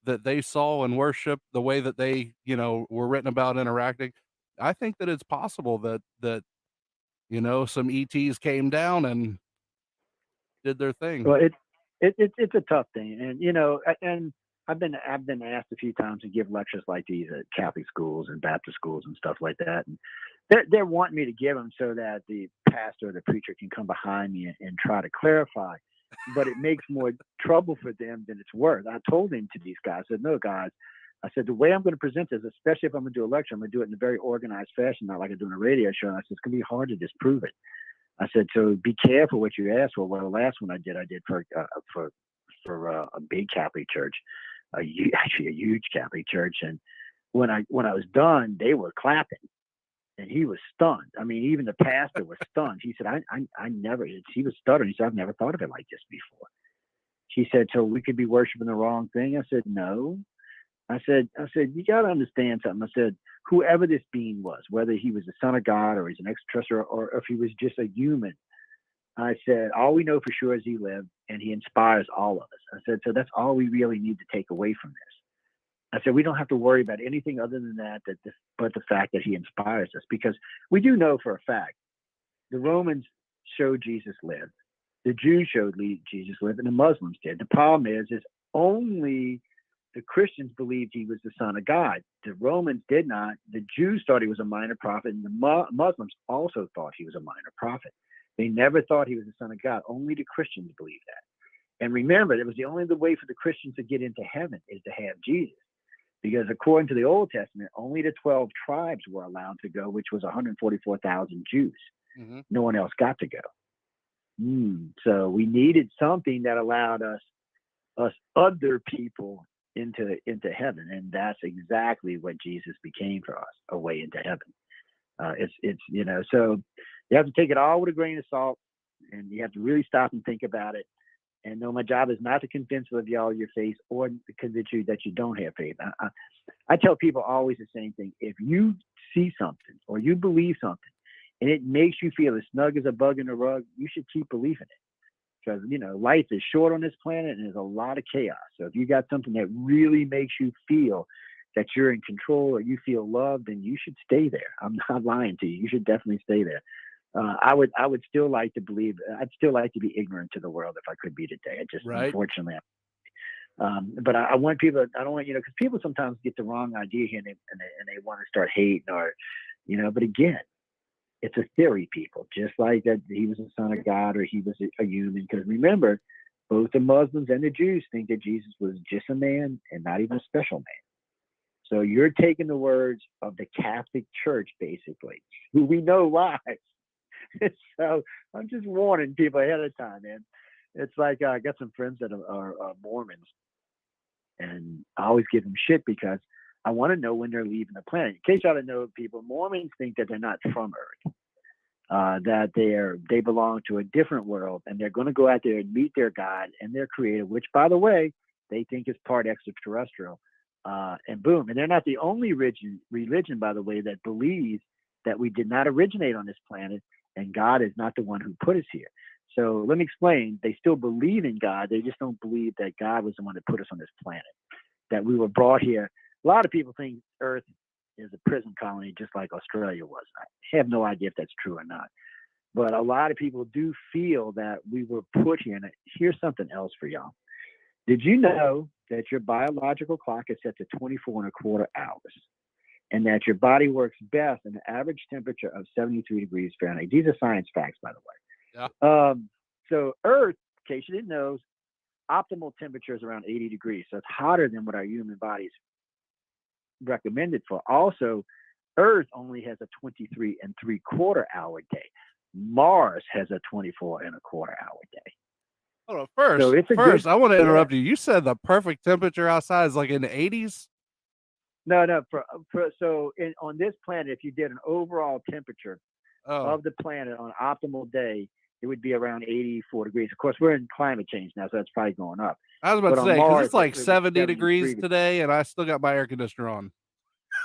S6: that they saw and worshiped the way that they, were written about interacting. I think that it's possible that some ETs came down and did their thing.
S11: Well, it's a tough thing. And, I've been asked a few times to give lectures like these at Catholic schools and Baptist schools and stuff like that. And they're wanting me to give them so that the pastor or the preacher can come behind me and try to clarify. But it makes more trouble for them than it's worth. I told them to these guys, I said, no, guys, I said, the way I'm going to present this, especially if I'm going to do a lecture, I'm going to do it in a very organized fashion, not like I'm doing a radio show. And I said, it's going to be hard to disprove it. I said, so be careful what you ask for. Well, the last one I did for a big Catholic church, actually a huge Catholic church. And when I was done, they were clapping, and he was stunned. I mean, even the pastor was stunned. He said, I never, he was stuttering. He said, I've never thought of it like this before. He said, so we could be worshiping the wrong thing? I said, no. I said, you got to understand something. I said, whoever this being was, whether he was the son of God or he's an extraterrestrial or if he was just a human, I said, all we know for sure is he lived and he inspires all of us. I said, so that's all we really need to take away from this. I said, we don't have to worry about anything other than but the fact that he inspires us, because we do know for a fact the Romans showed Jesus lived. The Jews showed Jesus lived, and the Muslims did. The problem is only the Christians believed he was the son of God. The Romans did not. The Jews thought he was a minor prophet, and the Muslims also thought he was a minor prophet. They never thought he was the son of God. Only the Christians believed that. And remember, it was the only way for the Christians to get into heaven is to have Jesus. Because according to the Old Testament, only the 12 tribes were allowed to go, which was 144,000 Jews.
S6: Mm-hmm.
S11: No one else got to go. So we needed something that allowed us other people into heaven, and that's exactly what Jesus became for us, a way into heaven. It's so you have to take it all with a grain of salt, and you have to really stop and think about it. And no, my job is not to convince y'all your faith or to convince you that you don't have faith. I tell people always the same thing. If you see something or you believe something and it makes you feel as snug as a bug in a rug, you should keep believing it. Because, life is short on this planet and there's a lot of chaos. So if you got something that really makes you feel that you're in control or you feel loved, then you should stay there. I'm not lying to you. You should definitely stay there. I would still like to believe. I'd still like to be ignorant to the world if I could be today. I just, unfortunately, but I want people. I don't want because people sometimes get the wrong idea here and they want to start hating or, But again, it's a theory, people. Just like that, he was the son of God or he was a human. Because remember, both the Muslims and the Jews think that Jesus was just a man and not even a special man. So you're taking the words of the Catholic Church, basically, who we know lies. So I'm just warning people ahead of time, man. It's like I got some friends that are Mormons, and I always give them shit because I want to know when they're leaving the planet. In case y'all don't know, people, Mormons think that they're not from Earth, that they belong to a different world, and they're going to go out there and meet their God and their Creator, which, by the way, they think is part extraterrestrial. And boom, and they're not the only religion, by the way, that believes that we did not originate on this planet. And God is not the one who put us here. So let me explain. They still believe in God. They just don't believe that God was the one that put us on this planet, that we were brought here. A lot of people think Earth is a prison colony, just like Australia was. I have no idea if that's true or not. But a lot of people do feel that we were put here. And here's something else for y'all. Did you know that your biological clock is set to 24 and a quarter hours? And that your body works best in an average temperature of 73 degrees Fahrenheit. These are science facts, by the way.
S6: Yeah.
S11: So Earth, in case you didn't know, optimal temperature is around 80 degrees. So it's hotter than what our human body's recommended for. Also, Earth only has a 23 and 3/4 hour day. Mars has a 24 and a quarter hour day.
S6: Hold on, first, I want to interrupt you. You said the perfect temperature outside is like in the 80s?
S11: No. On this planet, if you did an overall temperature of the planet on an optimal day, it would be around 84 degrees. Of course, we're in climate change now, so that's probably going up.
S6: I was about to say, because it's like 70 degrees today, and I still got my air conditioner on.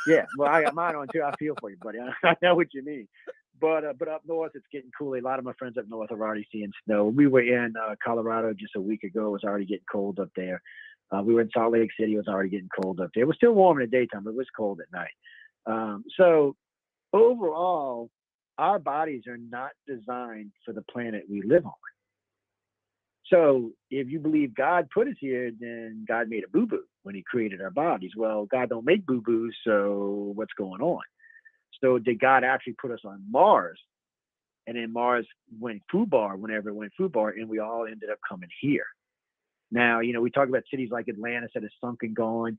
S11: Yeah, well, I got mine on too. I feel for you, buddy. I know what you mean. But up north, it's getting cooler. A lot of my friends up north are already seeing snow. We were in Colorado just a week ago. It was already getting cold up there. We were in Salt Lake City. It was already getting cold up there. It was still warm in the daytime, but it was cold at night. So overall, our bodies are not designed for the planet we live on. So if you believe God put us here, then God made a boo-boo when he created our bodies. Well, God don't make boo-boos, so what's going on? So did God actually put us on Mars? And then Mars went foobar whenever it went foobar, and we all ended up coming here. Now, we talk about cities like Atlantis that is sunk and gone.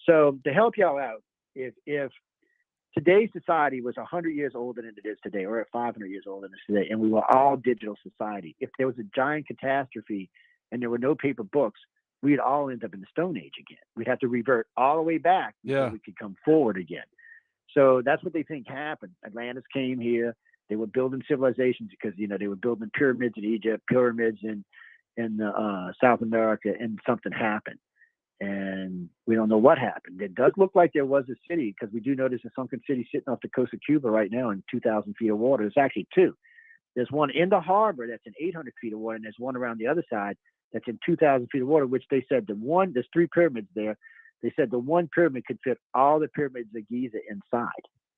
S11: So to help y'all out, if today's society was 100 years older than it is today, or 500 years older than it is today, and we were all digital society, if there was a giant catastrophe and there were no paper books, we'd all end up in the Stone Age again. We'd have to revert all the way back before we could come forward again. So that's what they think happened. Atlantis came here. They were building civilizations because, they were building pyramids in Egypt, pyramids in South America, and something happened. And we don't know what happened. It does look like there was a city, because we do know there's a sunken city sitting off the coast of Cuba right now in 2,000 feet of water. There's actually two. There's one in the harbor that's in 800 feet of water, and there's one around the other side that's in 2,000 feet of water, which they said there's 3 pyramids there. They said the one pyramid could fit all the pyramids of Giza inside.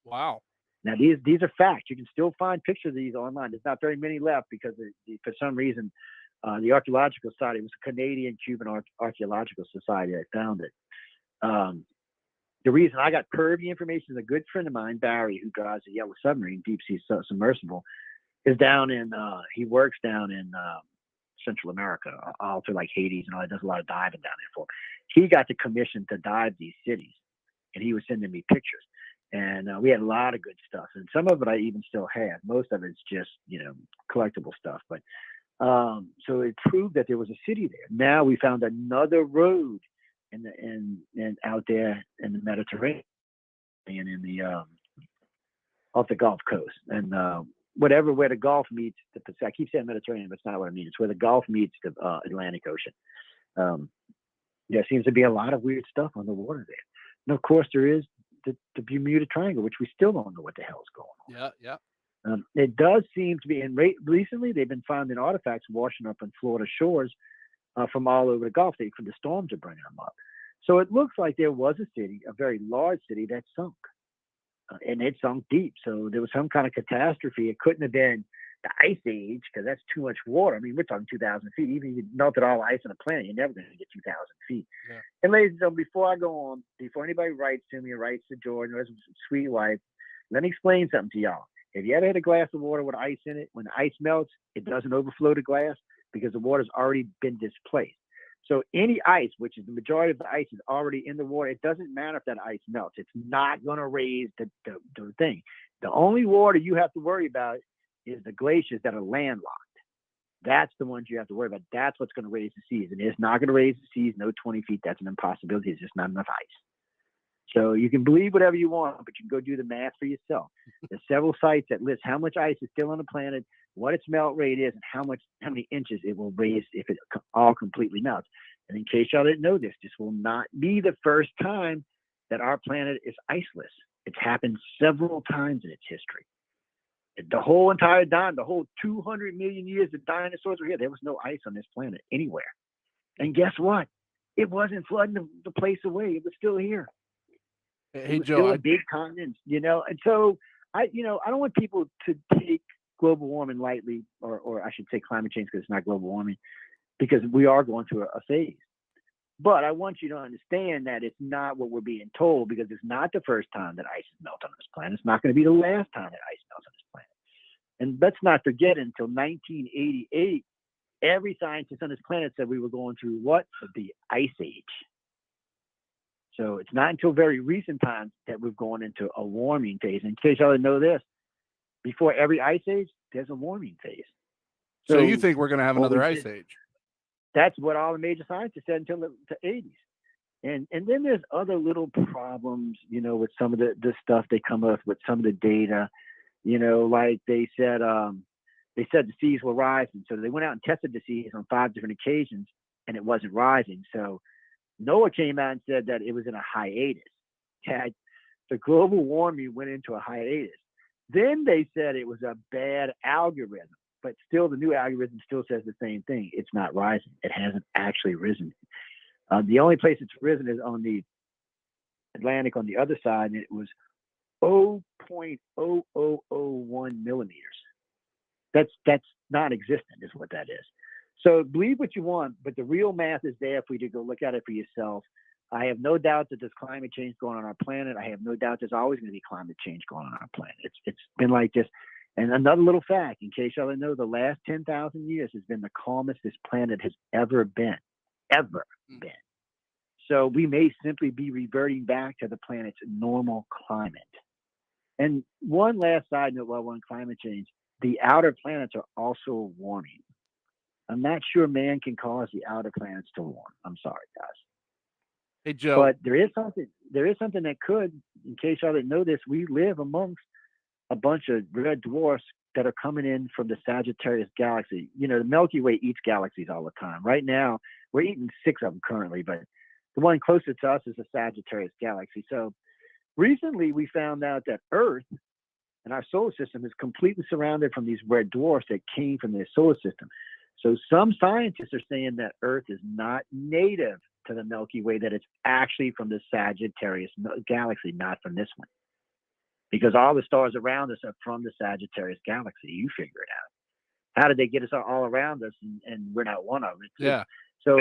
S6: Wow.
S11: Now, these are facts. You can still find pictures of these online. There's not very many left because for some reason, the Archaeological Society, it was a Canadian-Cuban Archaeological Society that found it. The reason I got pervy information is a good friend of mine, Barry, who drives a yellow submarine, deep sea submersible, is down in, he works down in Central America, all through like Hades and all that. Does a lot of diving down there for. He got the commission to dive these cities, and he was sending me pictures. And we had a lot of good stuff, and some of it I even still have. Most of it's just collectible stuff. But so it proved that there was a city there. Now we found another road in out there in the Mediterranean, in the off the Gulf Coast, and where the Gulf meets the Pacific. I keep saying Mediterranean, but it's not what I mean. It's where the Gulf meets the Atlantic Ocean. There seems to be a lot of weird stuff on the water there. And of course, there is the Bermuda Triangle, which we still don't know what the hell is going on.
S6: Yeah.
S11: It does seem to be, and recently they've been finding artifacts washing up on Florida shores from all over the Gulf. From the storms are bringing them up. So it looks like there was a city, a very large city, that sunk. And it sunk deep. So there was some kind of catastrophe. It couldn't have been the Ice Age, because that's too much water. I mean, we're talking 2,000 feet. Even if you melted all the ice on the planet, you're never going to get 2,000 feet. Yeah. And ladies and gentlemen, before I go on, before anybody writes to me or writes to Jordan or his sweet wife, let me explain something to y'all. Have you ever had a glass of water with ice in it? When the ice melts, it doesn't overflow the glass because the water's already been displaced. So any ice, which is the majority of the ice, is already in the water. It doesn't matter if that ice melts. It's not going to raise the thing. The only water you have to worry about is the glaciers that are landlocked. That's the ones you have to worry about. That's what's going to raise the seas. And it's not going to raise the seas, no 20 feet. That's an impossibility. It's just not enough ice. So you can believe whatever you want, but you can go do the math for yourself. There's several sites that list how much ice is still on the planet, what its melt rate is, and how many inches it will raise if it all completely melts. And in case y'all didn't know this will not be the first time that our planet is iceless. It's happened several times in its history. The whole entire time, the whole 200 million years the dinosaurs were here, there was no ice on this planet anywhere. And guess what? It wasn't flooding the place away. It was still here.
S6: Hey, Joe,
S11: a big continent, and so I don't want people to take global warming lightly, or I should say climate change, because it's not global warming, because we are going through a phase. But I want you to understand that it's not what we're being told, because it's not the first time that ice has melted on this planet. It's not going to be the last time that ice melts on this planet. And let's not forget, until 1988, every scientist on this planet said we were going through what? The Ice Age. So it's not until very recent times that we've gone into a warming phase. In case y'all didn't know this, before every ice age, there's a warming phase.
S6: So you think we're going to have another ice age?
S11: That's what all the major scientists said until the 80s. And then there's other little problems, with some of the stuff they come up with some of the data, like they said the seas were rising. So they went out and tested the seas on 5 different occasions, and it wasn't rising. So Noah came out and said that it was in a hiatus. That the global warming went into a hiatus. Then they said it was a bad algorithm, but still the new algorithm still says the same thing. It's not rising. It hasn't actually risen. The only place it's risen is on the Atlantic on the other side, and it was 0.0001 millimeters. That's non-existent is what that is. So believe what you want, but the real math is there for you to go look at it for yourself. I have no doubt that there's climate change going on our planet. I have no doubt there's always going to be climate change going on our planet. It's been like this. And another little fact, in case y'all didn't know, the last 10,000 years has been the calmest this planet has ever been. So we may simply be reverting back to the planet's normal climate. And one last side note while we're on climate change, the outer planets are also warming. I'm not sure man can cause the outer planets to warm. I'm sorry, guys.
S6: Hey, Joe.
S11: But there is something that could, in case y'all didn't know this, we live amongst a bunch of red dwarfs that are coming in from the Sagittarius galaxy. You know, the Milky Way eats galaxies all the time. Right now, we're eating 6 of them currently, but the one closest to us is the Sagittarius galaxy. So recently we found out that Earth and our solar system is completely surrounded from these red dwarfs that came from the solar system. So some scientists are saying that Earth is not native to the Milky Way, that it's actually from the Sagittarius galaxy, not from this one. Because all the stars around us are from the Sagittarius galaxy. You figure it out. How did they get us all around us and we're not one of them?
S6: Yeah.
S11: So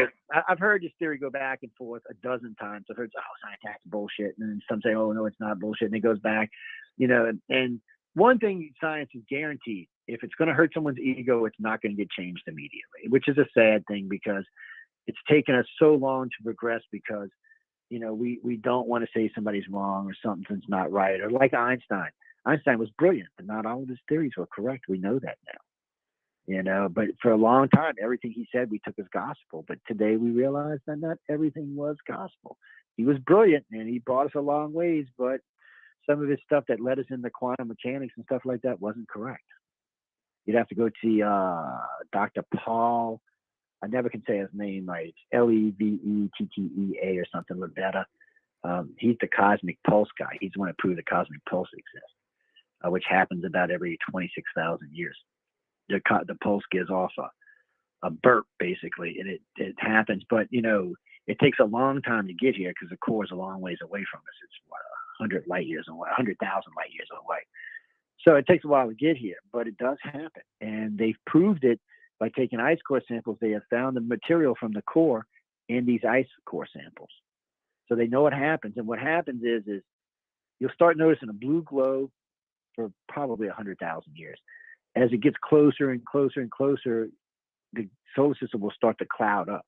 S11: I've heard this theory go back and forth a dozen times. I've heard, science bullshit. And then some say, oh, no, it's not bullshit. And it goes back, you know, and one thing science is guaranteed. If it's going to hurt someone's ego, it's not going to get changed immediately, which is a sad thing because it's taken us so long to progress because, you know, we don't want to say somebody's wrong or something's not right. Or like Einstein. Einstein was brilliant, but not all of his theories were correct. We know that now. You know, but for a long time, everything he said we took as gospel. But today we realize that not everything was gospel. He was brilliant and he brought us a long ways, but some of his stuff that led us into quantum mechanics and stuff like that wasn't correct. You'd have to go see Dr. Paul. I never can say his name right. It's Levettea or something like that. He's the cosmic pulse guy. He's the one that proved the cosmic pulse exists, which happens about every 26,000 years. The pulse gives off a burp, basically, and it happens. But, you know, it takes a long time to get here because the core is a long ways away from us. It's, 100 light years away, 100,000 light years away. So it takes a while to get here, but it does happen. And they've proved it by taking ice core samples. They have found the material from the core in these ice core samples. So they know what happens. And what happens is you'll start noticing a blue glow for probably 100,000 years. As it gets closer and closer and closer, the solar system will start to cloud up.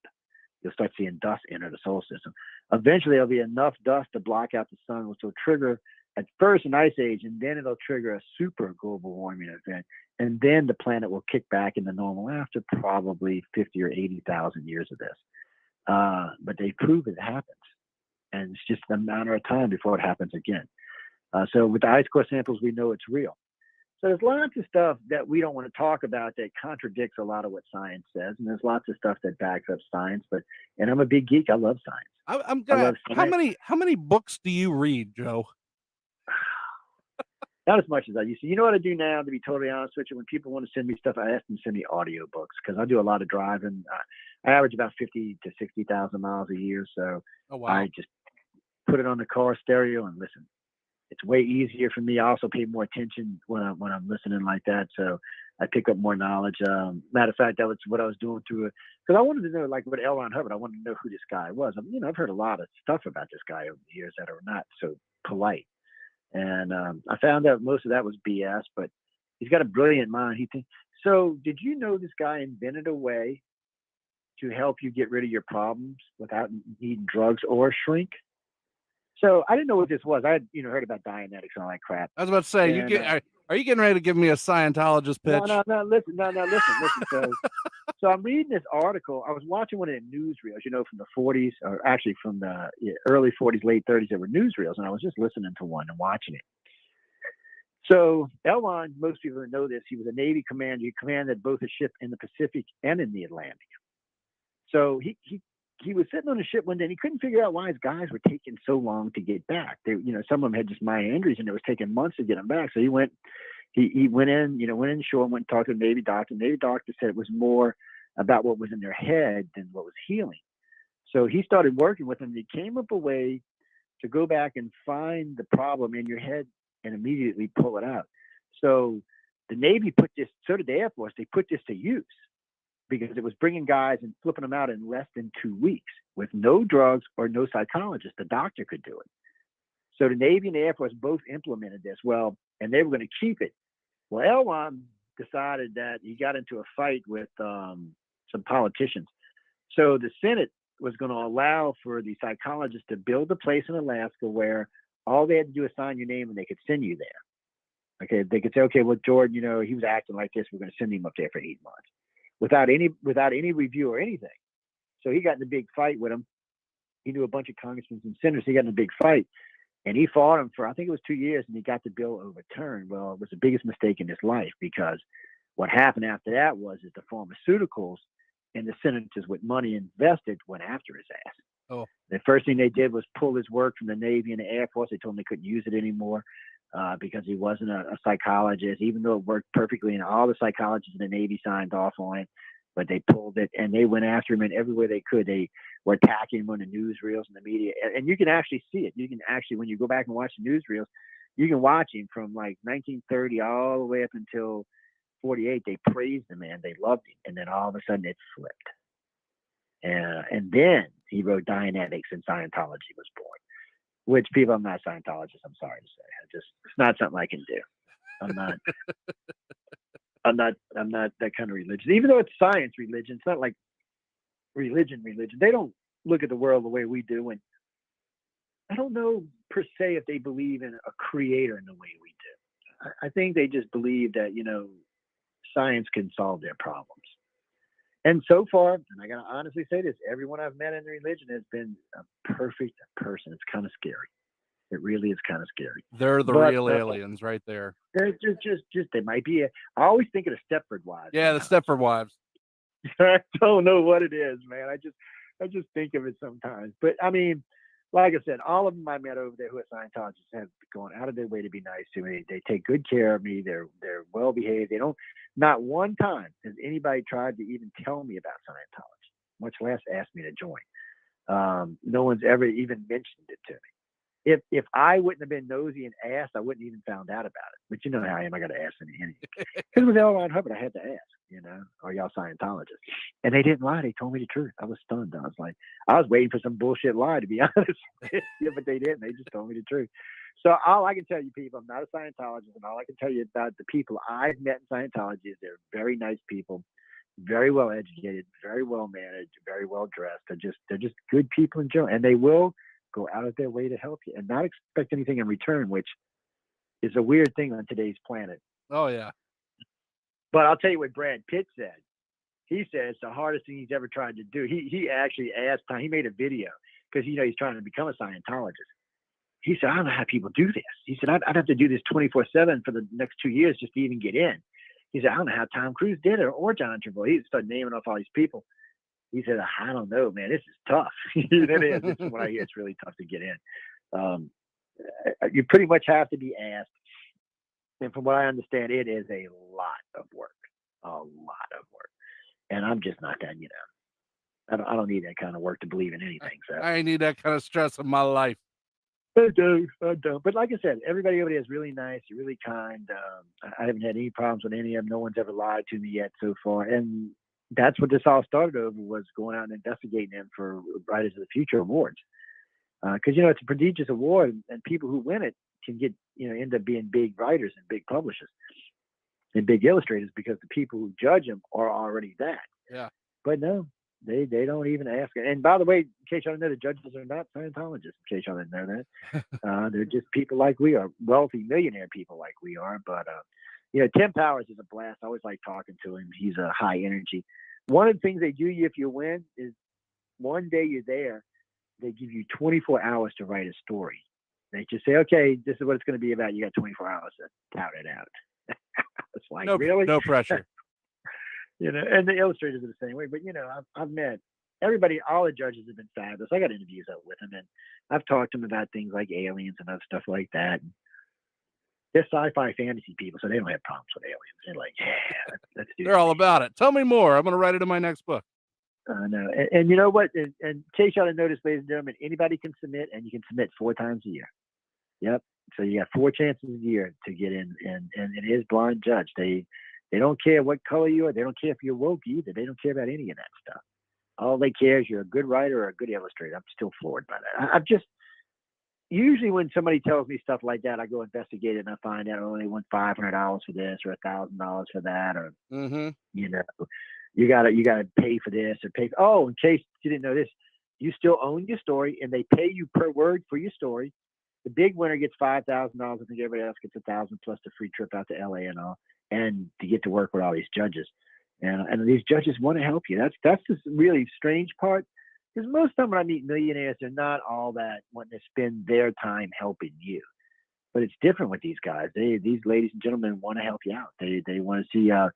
S11: You'll start seeing dust enter the solar system. Eventually, there'll be enough dust to block out the sun, which will trigger at first an ice age, and then it'll trigger a super global warming event. And then the planet will kick back into normal after probably 50 or 80,000 years of this. But they prove it happens. And it's just a matter of time before it happens again. So with the ice core samples, we know it's real. So there's lots of stuff that we don't want to talk about that contradicts a lot of what science says, and there's lots of stuff that backs up science. And I'm a big geek. I love science.
S6: I'm gonna. How many books do you read, Joe?
S11: Not as much as I used to. You know what I do now, to be totally honest with you? When people want to send me stuff, I ask them to send me audio books because I do a lot of driving. I average about 50 to 60,000 miles a year, so I just put it on the car stereo and listen. It's way easier for me. I also pay more attention when I'm listening like that, so I pick up more knowledge. Matter of fact, that was what I was doing through it because I wanted to know, like with L. Ron Hubbard, I wanted to know who this guy was. I've heard a lot of stuff about this guy over the years that are not so polite, and I found out most of that was BS. But he's got a brilliant mind. So. Did you know this guy invented a way to help you get rid of your problems without needing drugs or shrink? So I didn't know what this was. I had, heard about Dianetics and all that crap.
S6: I was about to say, are you getting ready to give me a Scientologist pitch?
S11: No, listen. So I'm reading this article. I was watching one of the newsreels, from the 40s, or actually from the early 40s, late 30s. There were newsreels, and I was just listening to one and watching it. So Elron, most people know this, he was a Navy commander. He commanded both a ship in the Pacific and in the Atlantic. So he was sitting on a ship one day and he couldn't figure out why his guys were taking so long to get back. They, some of them had just minor injuries and it was taking months to get them back. So he went in shore and went and talked to the Navy doctor. The Navy doctor said it was more about what was in their head than what was healing. So he started working with them. He came up a way to go back and find the problem in your head and immediately pull it out. So the Navy so did the Air Force, they put this to use, because it was bringing guys and flipping them out in less than 2 weeks with no drugs or no psychologist. The doctor could do it. So the Navy and the Air Force both implemented this. And they were going to keep it. Well, Elron decided that he got into a fight with some politicians. So the Senate was going to allow for the psychologists to build a place in Alaska where all they had to do is sign your name and they could send you there. Okay, they could say, okay, well, Jordan, he was acting like this. We're going to send him up there for 8 months without any review or anything. So he got in a big fight with him. He knew a bunch of congressmen and senators. He got in a big fight, and he fought him for, I think it was 2 years, and he got the bill overturned. Well, it was the biggest mistake in his life, because what happened after that was that the pharmaceuticals and the senators with money invested went after his ass.
S6: Oh.
S11: The first thing they did was pull his work from the Navy and the Air Force. They told him they couldn't use it anymore because he wasn't a psychologist, even though it worked perfectly. And all the psychologists in the Navy signed off on it, but they pulled it, and they went after him in everywhere they could. They were attacking him on the newsreels and the media. And you can actually see it. You can actually, when you go back and watch the newsreels, you can watch him from like 1930 all the way up until 48. They praised the man. They loved him. And then all of a sudden it flipped. And then he wrote Dianetics, and Scientology was born. Which, people, I'm not a Scientologist, I'm sorry to say. It's not something I can do. I'm not that kind of religion. Even though it's science religion, it's not like religion. They don't look at the world the way we do. And I don't know per se if they believe in a creator in the way we do. I think they just believe that, science can solve their problems. And so far, and I got to honestly say this, everyone I've met in religion has been a perfect person. It's kind of scary. It really is kind of scary.
S6: They're the real aliens right there.
S11: They're just they might be. I always think of the Stepford Wives.
S6: Yeah, the Stepford Wives.
S11: I don't know what it is, man. I just think of it sometimes. But I mean, like I said, all of them I met over there who are Scientologists have gone out of their way to be nice to me. They take good care of me. They're well behaved. They don't. Not one time has anybody tried to even tell me about Scientology, much less ask me to join. No one's ever even mentioned it to me. If I wouldn't have been nosy and asked, I wouldn't even found out about it. But you know how I am. I got to ask anything. Because it was L. Ron Hubbard. I had to ask, are y'all Scientologists? And they didn't lie. They told me the truth. I was stunned. I was waiting for some bullshit lie, to be honest. Yeah, but they didn't. They just told me the truth. So all I can tell you, people, I'm not a Scientologist, and all I can tell you about the people I've met in Scientology is they're very nice people, very well educated, very well managed, very well dressed. They're just good people in general, and they will go out of their way to help you and not expect anything in return, which is a weird thing on today's planet.
S6: Oh yeah.
S11: But I'll tell you what Brad Pitt said. He said it's the hardest thing he's ever tried to do. He actually asked, he made a video because he's trying to become a Scientologist. He said, I don't know how people do this. He said, I'd have to do this 24/7 for the next 2 years just to even get in. He said, I don't know how Tom Cruise did it or John Travolta. He started naming off all these people. He said, I don't know, man. This is tough. It is. It's what I hear. It's really tough to get in. You pretty much have to be asked. And from what I understand, it is a lot of work. A lot of work. And I'm just not that, I don't need that kind of work to believe in anything. So
S6: I need that kind of stress in my life.
S11: I don't. But like I said, everybody over there is really nice, really kind. I haven't had any problems with any of them. No one's ever lied to me yet so far. And that's what this all started over, was going out and investigating them for Writers of the Future awards. Because, it's a prestigious award, and people who win it can get, end up being big writers and big publishers and big illustrators, because the people who judge them are already that.
S6: Yeah.
S11: But no. They don't even ask. And by the way, in case y'all know, the judges are not Scientologists, in case y'all didn't know that. They're just people like we are, wealthy millionaire people like we are. But, Tim Powers is a blast. I always like talking to him. He's a high energy. One of the things they do you if you win is one day you're there, they give you 24 hours to write a story. They just say, okay, this is what it's going to be about. You got 24 hours to tout it out. It's like, really?
S6: No pressure.
S11: And the illustrators are the same way. But, I've met everybody, all the judges have been fabulous. I got interviews out with them, and I've talked to them about things like aliens and other stuff like that. And they're sci-fi fantasy people, so they don't have problems with aliens. They're like, yeah, let's do
S6: They're all about it. Tell me more. I'm going to write it in my next book.
S11: No. And you know what? And in case y'all didn't notice, ladies and gentlemen, anybody can submit, and you can submit 4 times a year. Yep. So you got 4 chances a year to get in, and it is blind judge. They don't care what color you are. They don't care if you're woke either. They don't care about any of that stuff. All they care is you're a good writer or a good illustrator. I'm still floored by that. I've just, usually when somebody tells me stuff like that, I go investigate it and I find out, they want $500 for this or $1,000 for that, or, you gotta pay for this or pay. In case you didn't know this, You still own your story, and they pay you per word for your story. The big winner gets $5,000. I think everybody else gets $1,000 plus the free trip out to LA and all, and to get to work with all these judges. And these judges want to help you. That's the really strange part. Because most of the time when I meet millionaires, they're not all that wanting to spend their time helping you. But it's different with these guys. These ladies and gentlemen want to help you out. They want to see. I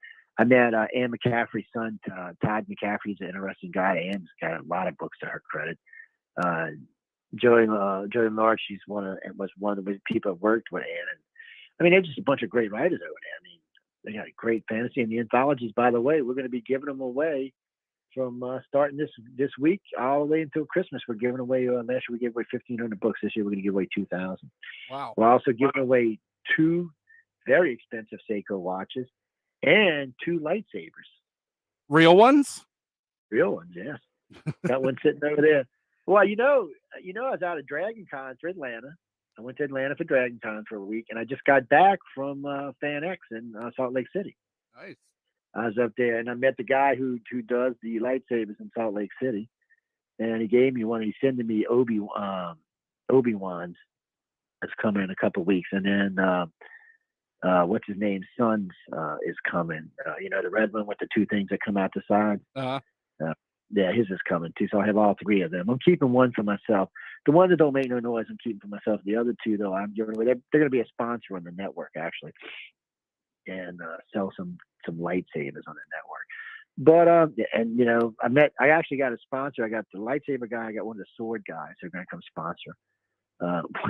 S11: met Anne McCaffrey's son, Todd McCaffrey's an interesting guy. Anne's got a lot of books to her credit. Joey Larch, was one of the people that worked with Anne. And, I mean, they're just a bunch of great writers over there. I mean, they got a great fantasy. And the anthologies, by the way, we're going to be giving them away from starting this week all the way until Christmas. We're giving away, last year we gave away 1,500 books. This year we're going to give away 2,000.
S6: Wow.
S11: We're also giving away 2 very expensive Seiko watches and 2 lightsabers.
S6: Real ones?
S11: Real ones, yes. Got one sitting over there. Well, I was out at Dragon Con for Atlanta. I went to Atlanta for Dragon Con for a week, and I just got back from Fan X in Salt Lake City.
S6: Nice.
S11: I was up there, and I met the guy who does the lightsabers in Salt Lake City, and he gave me one. He's sending me Obi-Wan's that's coming in a couple of weeks, and then what's his name? Son's is coming. The red one with the 2 things that come out the side. Yeah, his is coming too. So I have all 3 of them. I'm keeping one for myself. The one that don't make no noise, I'm keeping for myself. The other 2, though, I'm giving away. They're going to be a sponsor on the network, actually, and sell some lightsabers on the network. But I actually got a sponsor. I got the lightsaber guy. I got one of the sword guys who are going to come sponsor.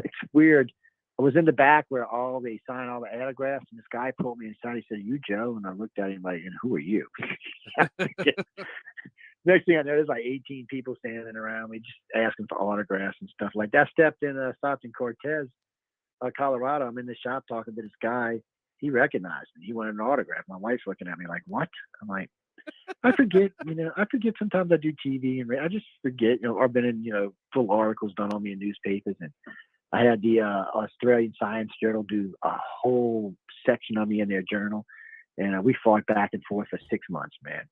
S11: It's weird. I was in the back where they sign all the autographs, and this guy pulled me aside. He said, "Are you Joe?" And I looked at him like, "And who are you?" Next thing I know, there's like 18 people standing around me just asking for autographs and stuff like that. I stepped in Stockton Cortez, Colorado. I'm in the shop talking to this guy. He recognized me. He wanted an autograph. My wife's looking at me like, "What?" I'm like, I forget, I forget sometimes I do TV and I just forget, I've been in, full articles done on me in newspapers. And I had the Australian Science Journal do a whole section on me in their journal. And we fought back and forth for 6 months, man.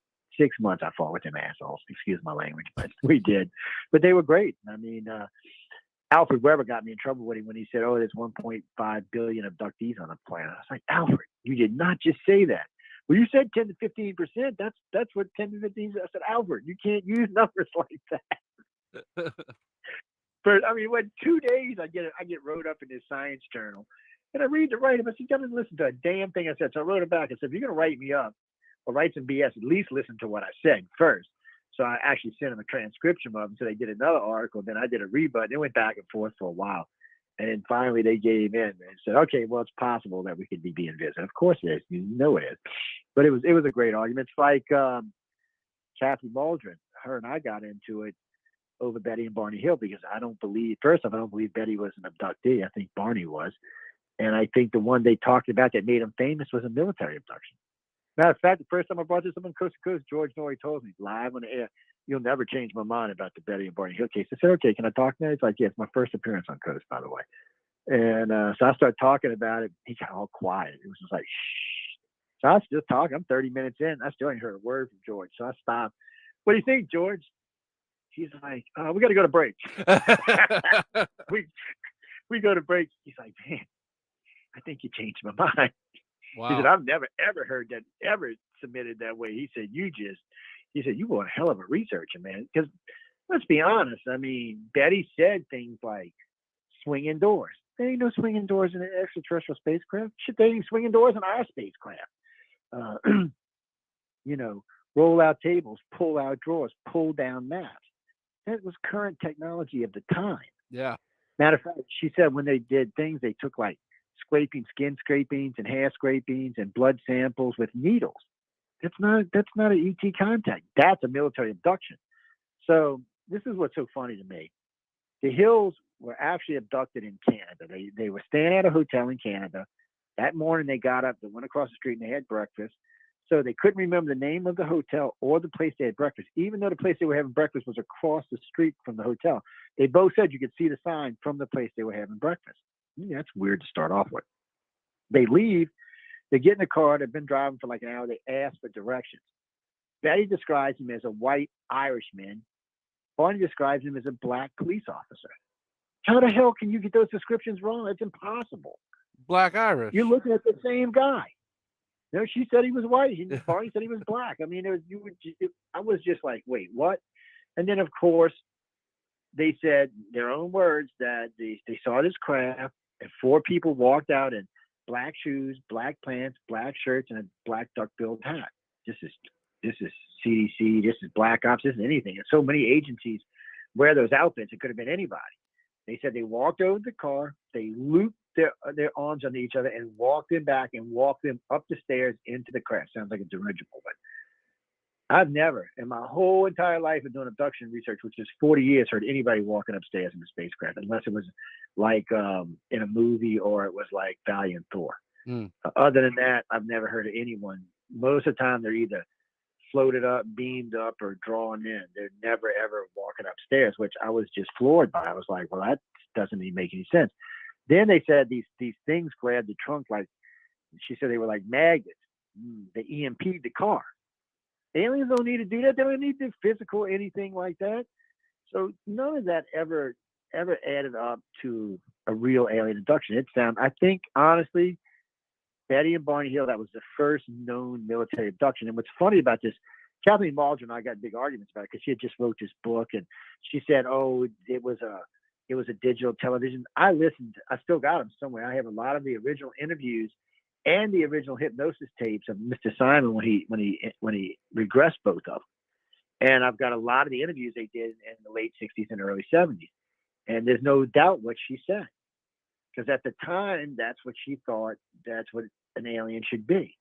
S11: 6 months I fought with them assholes. Excuse my language, but we did. But they were great. I mean, Alfred Weber got me in trouble with him when he said, "Oh, there's 1.5 billion abductees on the planet." I was like, "Alfred, you did not just say that." "Well, you said 10 to 15%. That's what 10 to 15%." I said, "Alfred, you can't use numbers like that." But I mean, when 2 days I get wrote up in this Science Journal, and I read the write-up. I said, "You haven't listened to a damn thing I said." So I wrote it back. I said, "If you're gonna write me up or write some BS, at least listen to what I said first." So I actually sent them a transcription of them. So they did another article. Then I did a rebut. They went back and forth for a while. And then finally they gave in and said, "Okay, well, it's possible that we could be being visited." Of course it is. You know it is. But it was a great argument. It's like Kathy Muldren. Her and I got into it over Betty and Barney Hill because I don't believe Betty was an abductee. I think Barney was. And I think the one they talked about that made him famous was a military abduction. Matter of fact, the first time I brought this up on Coast to Coast, George Norrie told me live on the air, "You'll never change my mind about the Betty and Barney Hill case." I said, "Okay, can I talk now?" He's like, "Yeah, it's my first appearance on Coast, by the way." And so I started talking about it. He got all quiet. It was just like, shh. So I was still talking. I'm 30 minutes in. I still ain't heard a word from George. So I stopped. "What do you think, George?" He's like, "We got to go to break." we go to break. He's like, "Man, I think you changed my mind."
S6: Wow.
S11: He said, "I've never, ever heard that ever submitted that way." He said, "You were a hell of a researcher, man." Because let's be honest. I mean, Betty said things like swinging doors. There ain't no swinging doors in an extraterrestrial spacecraft. Shit, there ain't swinging doors in our spacecraft. Roll out tables, pull out drawers, pull down maps. That was current technology of the time.
S6: Yeah.
S11: Matter of fact, she said when they did things, they took like skin scrapings and hair scrapings and blood samples with needles. That's not an ET contact. That's a military abduction. So this is what's so funny to me. The Hills were actually abducted in Canada. They were staying at a hotel in Canada. That morning they got up, they went across the street and they had breakfast. So they couldn't remember the name of the hotel or the place they had breakfast, even though the place they were having breakfast was across the street from the hotel. They both said you could see the sign from the place they were having breakfast. That's weird to start off with. They leave. They get in the car. They've been driving for like an hour. They ask for directions. Betty describes him as a white Irishman Barney describes him as a black police officer. How the hell can you get those descriptions wrong? It's impossible.
S6: Black Irish.
S11: You're looking at the same guy. You know, she said he was white. Barney said he was black. I mean, I was just like, wait, what? And then, of course, they said their own words that they saw this craft and 4 people walked out in black shoes, black pants, black shirts, and a black duck-billed hat. This is CDC. This is Black Ops. This is anything. And so many agencies wear those outfits. It could have been anybody. They said they walked over the car. They looped their arms under each other and walked them back and walked them up the stairs into the crash. Sounds like a dirigible, but I've never in my whole entire life of doing abduction research, which is 40 years, heard anybody walking upstairs in a spacecraft, unless it was like in a movie or it was like Valiant Thor. Other than that, I've never heard of anyone. Most of the time, they're either floated up, beamed up, or drawn in. They're never, ever walking upstairs, which I was just floored by. I was like, well, that doesn't even make any sense. Then they said these things grabbed the trunk, like she said they were like magnets. They EMP'd the car. Aliens don't need to do that. They don't need to physical anything like that. So none of that ever added up to a real alien abduction. I think honestly, Betty and Barney Hill, that was the first known military abduction. And what's funny about this, Kathleen Maldry and I got big arguments about it because she had just wrote this book and she said, oh, it was a digital television. I listened. I still got them somewhere. I have a lot of the original interviews and the original hypnosis tapes of Mr. Simon when he regressed both of them. And I've got a lot of the interviews they did in the late 60s and early 70s. And there's no doubt what she said. Because at the time, that's what she thought, that's what an alien should be.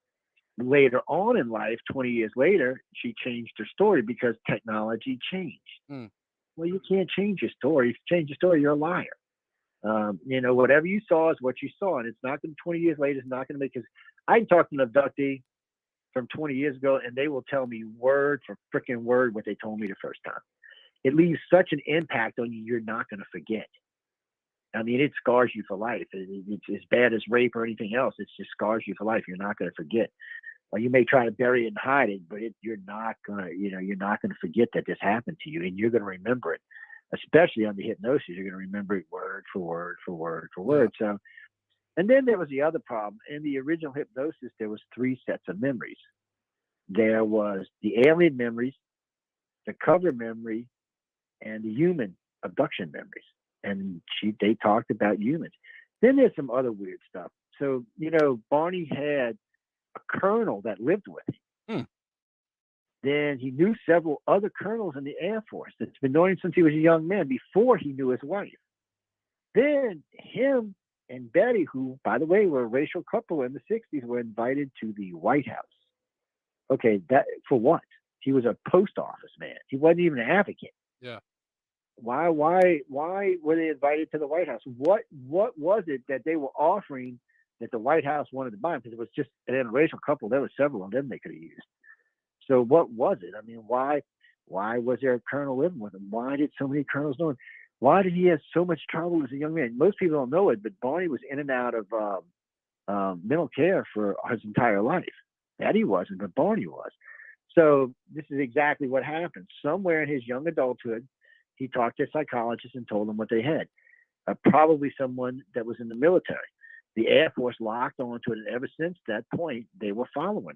S11: Later on in life, 20 years later, she changed her story because technology changed. Well, you can't change your story. If you change your story, you're a liar. Whatever you saw is what you saw. And it's not going to, 20 years later, it's not going to make, because I can talk to an abductee from 20 years ago, and they will tell me word for freaking word what they told me the first time. It leaves such an impact on you, you're not going to forget. I mean, it scars you for life. It's as bad as rape or anything else. It just scars you for life. You're not going to forget. Well, you may try to bury it and hide it, but you're not going to forget that this happened to you, and you're going to remember it. Especially on the hypnosis, you're going to remember it word for word for word for word. So, and then there was the other problem. In the original hypnosis, there was 3 sets of memories. There was the alien memories, the cover memory, and the human abduction memories. And they talked about humans. Then there's some other weird stuff. So, Barney had a colonel that lived with him. Then he knew several other colonels in the Air Force that's been knowing him since he was a young man, before he knew his wife. Then him and Betty, who, by the way, were a racial couple in the 60s, were invited to the White House. Okay, that for what? He was a post office man. He wasn't even an advocate.
S6: Yeah.
S11: Why were they invited to the White House? What was it that they were offering that the White House wanted to buy? Because it was just an interracial couple. There were several of them they could have used. So what was it? I mean, why was there a colonel living with him? Why did so many colonels know him? Why did he have so much trouble as a young man? Most people don't know it, but Barney was in and out of mental care for his entire life. Eddie wasn't, but Barney was. So this is exactly what happened. Somewhere in his young adulthood, he talked to a psychologist and told them what they had. Probably someone that was in the military. The Air Force locked onto it, and ever since that point, they were following him.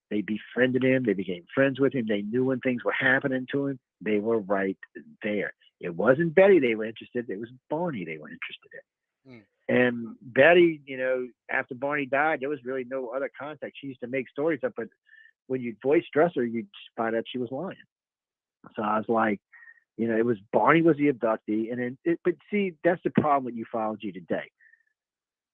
S11: They befriended him. They became friends with him. They knew when things were happening to him. They were right there. It wasn't Betty they were interested in. It was Barney they were interested in. And Betty, after Barney died, there was really no other contact. She used to make stories up, but when you'd voice dress her, you'd find out she was lying. So I was like, it was Barney was the abductee. And then, but see, that's the problem with ufology today.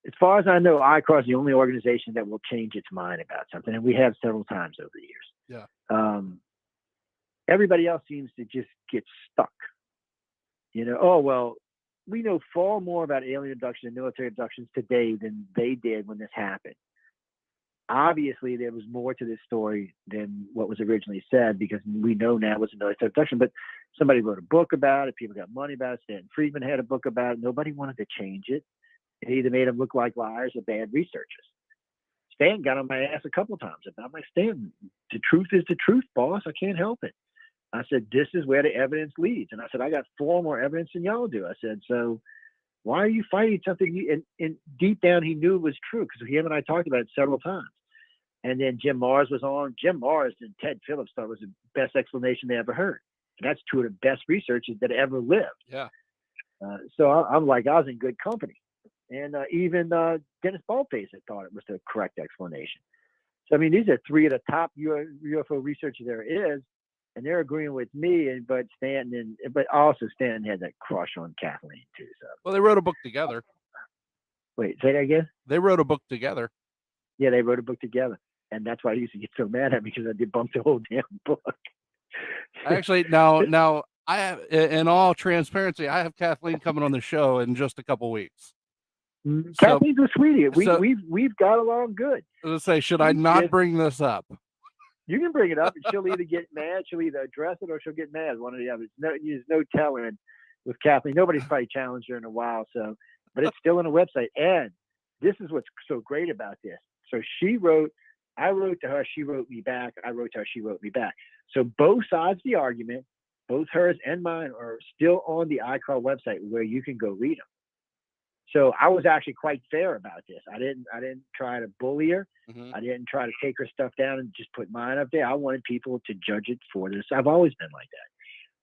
S11: As far as I know, ICAR is the only organization that will change its mind about something, and we have several times over the years.
S6: Yeah.
S11: Everybody else seems to just get stuck. We know far more about alien abduction and military abductions today than they did when this happened. Obviously, there was more to this story than what was originally said, because we know now it was a military abduction, but somebody wrote a book about it. People got money about it. Stanton Friedman had a book about it. Nobody wanted to change it. It either made them look like liars or bad researchers. Stan got on my ass a couple of times. I'm like, Stan, the truth is the truth, boss. I can't help it. I said, this is where the evidence leads. And I said, I got 4 more evidence than y'all do. I said, so why are you fighting something? And deep down, he knew it was true because him and I talked about it several times. And then Jim Mars was on. Jim Mars and Ted Phillips thought was the best explanation they ever heard. And that's 2 of the best researchers that ever lived.
S6: Yeah.
S11: So I'm like, I was in good company. And even Dennis Baldface had thought it was the correct explanation. So, I mean, these are 3 of the top UFO researchers there is, and they're agreeing with me. But also Stanton had that crush on Kathleen too. So,
S6: well, they wrote a book together.
S11: Wait, say that again?
S6: They wrote a book together.
S11: Yeah, they wrote a book together, and that's why I used to get so mad at me because I debunked the whole damn book.
S6: Actually, now I have, in all transparency, I have Kathleen coming on the show in just a couple weeks.
S11: Kathleen's a sweetie. We've got along good.
S6: Let's say, should I not bring this up?
S11: You can bring it up, and she'll either get mad, she'll either address it, or she'll get mad. One or the other. There's no telling with Kathleen. Nobody's probably challenged her in a while, so but it's still on the website. And this is what's so great about this. So I wrote to her, she wrote me back. I wrote to her, she wrote me back. So both sides of the argument, both hers and mine, are still on the ICAR website where you can go read them. So I was actually quite fair about this. I didn't try to bully her. I didn't try to take her stuff down and just put mine up there. I wanted people to judge it for this. I've always been like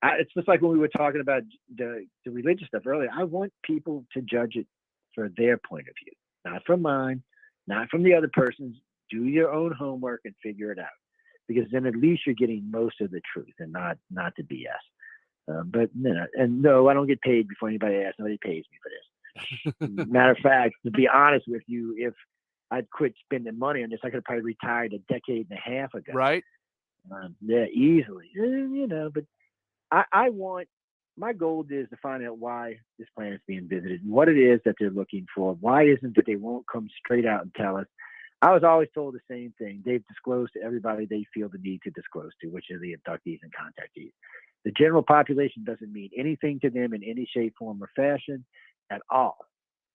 S11: that. It's just like when we were talking about the religious stuff earlier. I want people to judge it for their point of view, not from mine, not from the other person's. Do your own homework and figure it out, because then at least you're getting most of the truth and not the BS. But no, I don't get paid before anybody asks. Nobody pays me for this. Matter of fact, to be honest with you, if I'd quit spending money on this, I could have probably retired a decade and a half ago.
S6: Right?
S11: Yeah, easily. But my goal is to find out why this planet's being visited and what it is that they're looking for. Why isn't it they won't come straight out and tell us? I was always told the same thing. They've disclosed to everybody they feel the need to disclose to, which are the abductees and contactees. The general population doesn't mean anything to them in any shape, form, or fashion at all.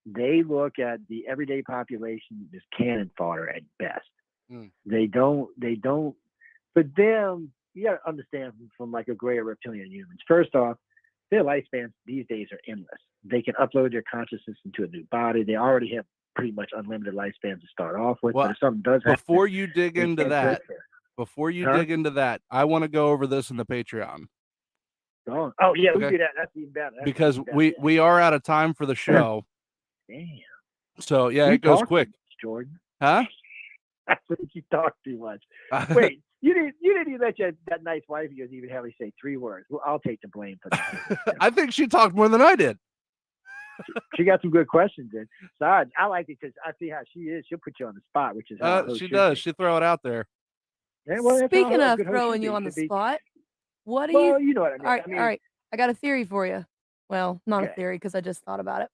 S11: They look at the everyday population as cannon fodder at best. They don't, for them, you got to understand from like a gray or reptilian humans. First off, their lifespans these days are endless. They can upload their consciousness into a new body. They already have pretty much unlimited lifespans to start off with.
S6: Well,
S11: but if something does happen,
S6: before you dig into that, I want to go over this in the Patreon.
S11: Oh yeah, we do that. That's even better.
S6: Because we are out of time for the show.
S11: Damn.
S6: So yeah, it goes quick.
S11: Jordan.
S6: Huh?
S11: I think you talk too much. Wait, you didn't even let that nice wife of yours even have me say 3 words. Well, I'll take the blame for that.
S6: I think she talked more than I did.
S11: She got some good questions in. So I like it because I see how she is. She'll put you on the spot, which is how
S6: she does. She throw it out there.
S11: Yeah, well,
S5: speaking of throwing you on the spot, what do you?
S11: Well, you know what I mean.
S5: All right. I got a theory for you. Well, not a theory because I just thought about it.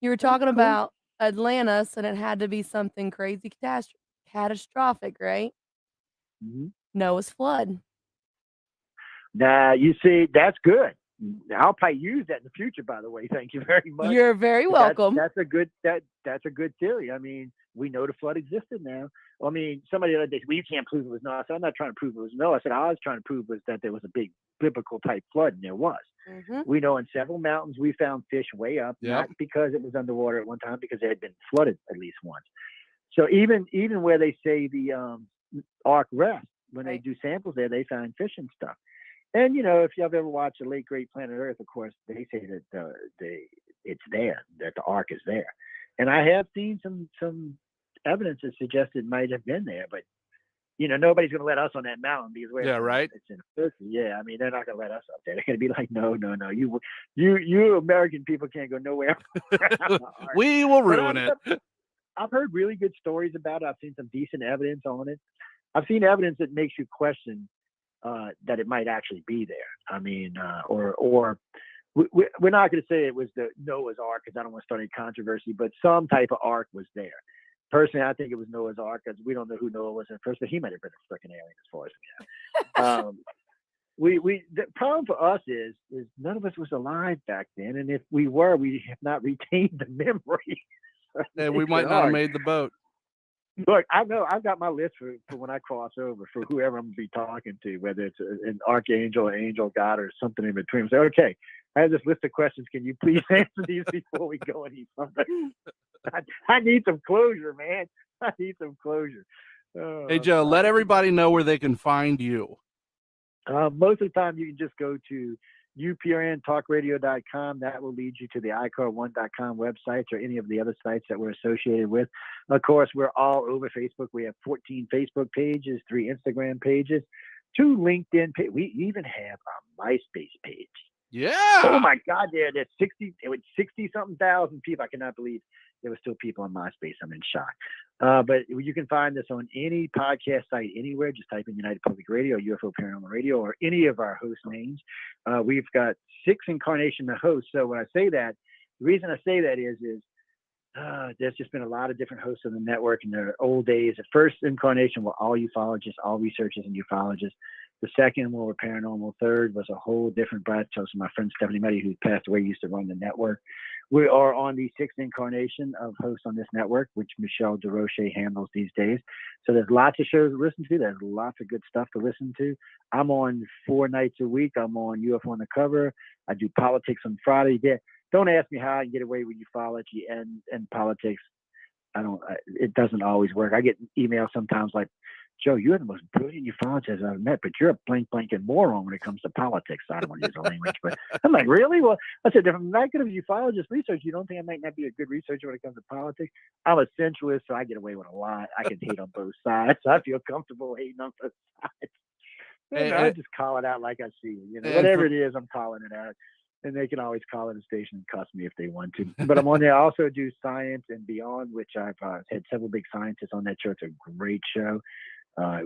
S5: You were talking about Atlantis, and it had to be something crazy catastrophic, right? Noah's flood.
S11: Now, you see, that's good. I'll probably use that in the future, by the way. Thank you very much.
S5: You're very welcome.
S11: That's a good theory. I mean, we know the flood existed now. Well, I mean, somebody the other day said, well, you can't prove it was Noah. I said, I'm not trying to prove it was Noah. I said, all I was trying to prove was that there was a big biblical type flood, and there was. We know in several mountains we found fish way up, not because it was underwater at one time, because it had been flooded at least once. So even where they say the Ark rests, when they do samples there, they find fish and stuff. And if you've ever watched the late great Planet Earth, of course, they say that it's there, that the Ark is there. And I have seen some evidence that suggests it might have been there, but nobody's going to let us on that mountain because it's in Turkey. Yeah, I mean, they're not going to let us up there. They're going to be like, no, you American people can't go nowhere.
S6: We will ruin it.
S11: I've heard really good stories about it. I've seen some decent evidence on it. I've seen evidence that makes you question that it might actually be there. I mean, or we're not going to say it was the Noah's Ark because I don't want to start any controversy, but some type of ark was there. Personally, I think it was Noah's Ark because we don't know who Noah was at first, but he might have been a freaking alien as far as we know. The problem for us is none of us was alive back then, and if we were, we have not retained the memory.
S6: And we might not have made the boat.
S11: Look, I know I've got my list for when I cross over for whoever I'm going to be talking to, whether it's an archangel, an angel, God, or something in between. Say, okay, I have this list of questions. Can you please answer these before we go and eat something? I need some closure, man. I need some closure. Oh,
S6: Hey, Joe, let everybody know where they can find you.
S11: Most of the time, you can just go to uprntalkradio.com. That will lead you to the ICAR1.com websites or any of the other sites that we're associated with. Of course, we're all over Facebook. We have 14 Facebook pages, 3 Instagram pages, 2 LinkedIn pages. We even have a MySpace page.
S6: Yeah.
S11: Oh my God, there's 60-something thousand people. I cannot believe there were still people on MySpace. I'm in shock. But you can find this on any podcast site anywhere. Just type in United Public Radio, UFO Paranormal Radio, or any of our host names. We've got 6 incarnations of hosts. So when I say that, the reason I say that is there's just been a lot of different hosts on the network in the old days. The first incarnation were all ufologists, all researchers and ufologists. The second one were paranormal. Third was a whole different branch. So my friend Stephanie Meddy, who passed away, used to run the network. We are on the 6th incarnation of hosts on this network, which Michelle DeRoche handles these days. So there's lots of shows to listen to. There's lots of good stuff to listen to. I'm on 4 nights a week. I'm on UFO Undercover. I do politics on Friday. Don't ask me how I can get away with ufology and politics. It doesn't always work. I get emails sometimes like, Joe, you're the most brilliant ufologist I've met, but you're a blanking moron when it comes to politics. I don't want to use the language, but I'm like, really? Well, I said, if I'm not good at ufologist research, you don't think I might not be a good researcher when it comes to politics? I'm a centralist, so I get away with a lot. I can hate on both sides. I feel comfortable hating on both sides. I just call it out like I see it. Whatever it is, I'm calling it out. And they can always call in the station and cuss me if they want to. But I'm on there. I also do Science and Beyond, which I've had several big scientists on that show. It's a great show.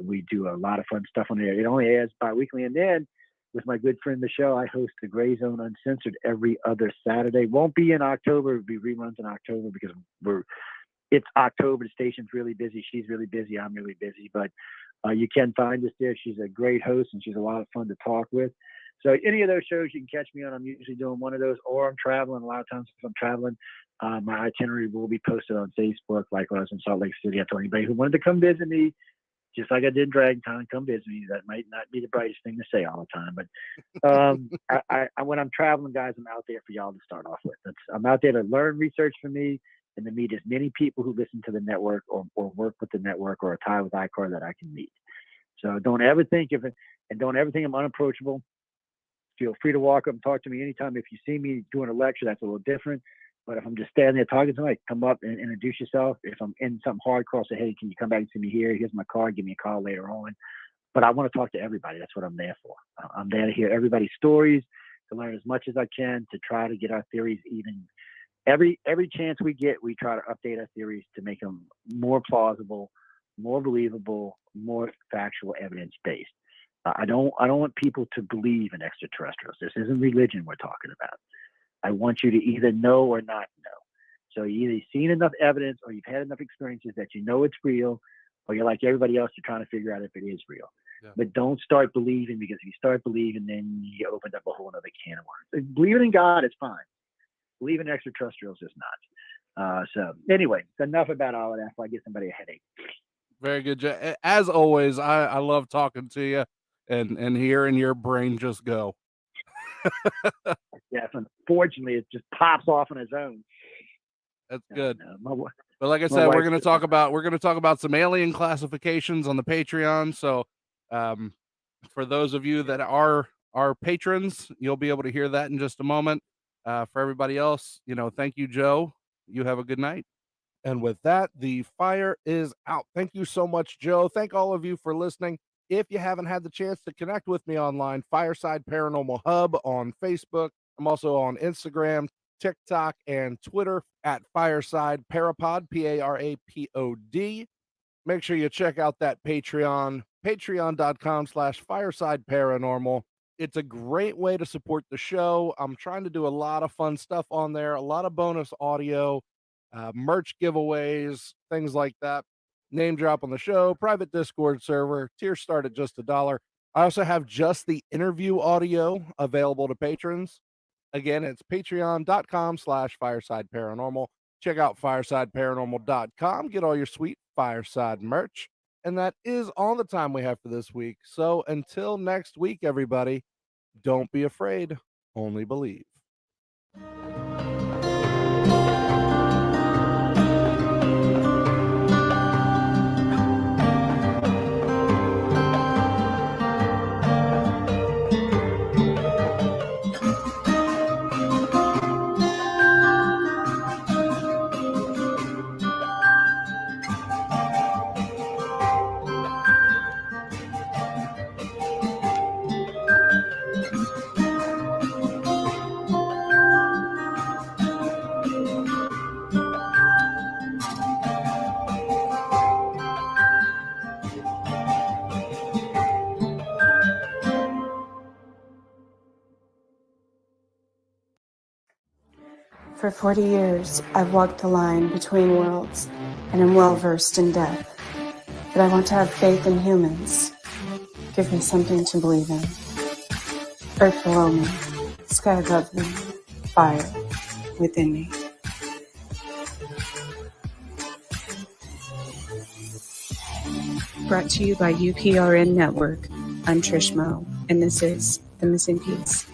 S11: We do a lot of fun stuff on there. It only airs bi-weekly. And then with my good friend Michelle, I host the Gray Zone Uncensored every other Saturday. Won't be in October. It'll be reruns in October because it's October. The station's really busy. She's really busy. I'm really busy. But you can find us there. She's a great host and she's a lot of fun to talk with. So any of those shows you can catch me on. I'm usually doing one of those, or I'm traveling. A lot of times if I'm traveling, my itinerary will be posted on Facebook. Like when I was in Salt Lake City, I told anybody who wanted to come visit me, just like I did in Dragon Con, come visit me. That might not be the brightest thing to say all the time, but I when I'm traveling, guys, I'm out there for y'all to start off with. I'm out there to learn research from me and to meet as many people who listen to the network or work with the network or are tied with ICAR that I can meet. So don't ever think I'm unapproachable. Feel free to walk up and talk to me anytime. If you see me doing a lecture, that's a little different. But if I'm just standing there talking to somebody, come up and introduce yourself. If I'm in something hardcore, say, hey, can you come back and see me here? Here's my card. Give me a call later on. But I want to talk to everybody. That's what I'm there for. I'm there to hear everybody's stories, to learn as much as I can, to try to get our theories even. Every chance we get, we try to update our theories to make them more plausible, more believable, more factual, evidence-based. I don't want people to believe in extraterrestrials. This isn't religion we're talking about. I want you to either know or not know. So you either seen enough evidence or you've had enough experiences that you know it's real, or you're like everybody else, you're trying to figure out if it is real. Yeah. But don't start believing, because if you start believing, then you open up a whole other can of worms. Believing in God is fine. Believing in extraterrestrials is not. So anyway, enough about all of that before I get somebody a headache.
S6: Very good. As always, I love talking to you and hearing your brain just go.
S11: Yes, unfortunately, it just pops off on its own.
S6: That's good. But like I said, we're going to talk about some alien classifications on the Patreon. So for those of you that are our patrons, you'll be able to hear that in just a moment. For everybody else, thank you, Joe. You have a good night. And with that, the fire is out. Thank you so much, Joe. Thank all of you for listening. If you haven't had the chance to connect with me online, Fireside Paranormal Hub on Facebook. I'm also on Instagram, TikTok, and Twitter at Fireside Parapod, Parapod. Make sure you check out that Patreon, patreon.com/Fireside Paranormal. It's a great way to support the show. I'm trying to do a lot of fun stuff on there, a lot of bonus audio, merch giveaways, things like that. Name drop on the show, private Discord server, tiers start at just $1. I also have just the interview audio available to patrons. Again, it's patreon.com/Fireside Paranormal. Check out firesideparanormal.com. Get all your sweet Fireside merch. And that is all the time we have for this week. So until next week, everybody, don't be afraid, only believe.
S12: For 40 years, I've walked the line between worlds and am well versed in death. But I want to have faith in humans. Give me something to believe in. Earth below me, sky above me, fire within me. Brought to you by UPRN Network. I'm Trish Moe, and this is The Missing Piece.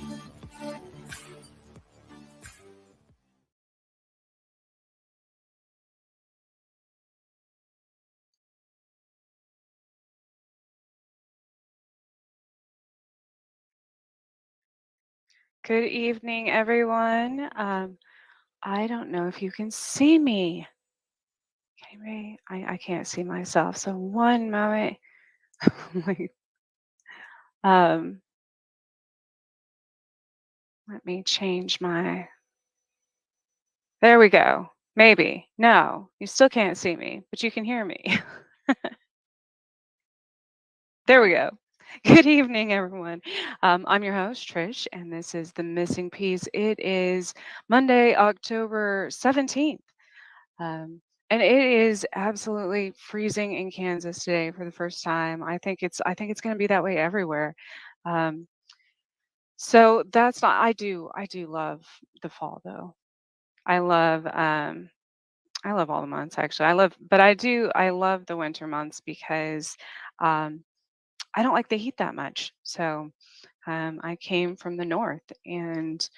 S13: Good evening, everyone. I don't know if you can see me. Okay, I can't see myself. So one moment. Let me change my. There we go. Maybe. No, you still can't see me, but you can hear me. There we go. Good evening, everyone. I'm your host, Trish, and this is The Missing Piece. It is Monday, October 17th. And it is absolutely freezing in Kansas today for the first time. I think it's going to be that way everywhere. So that's not. I do love the fall though. I love all the months actually. I love the winter months because I don't like the heat that much. So I came from the north, and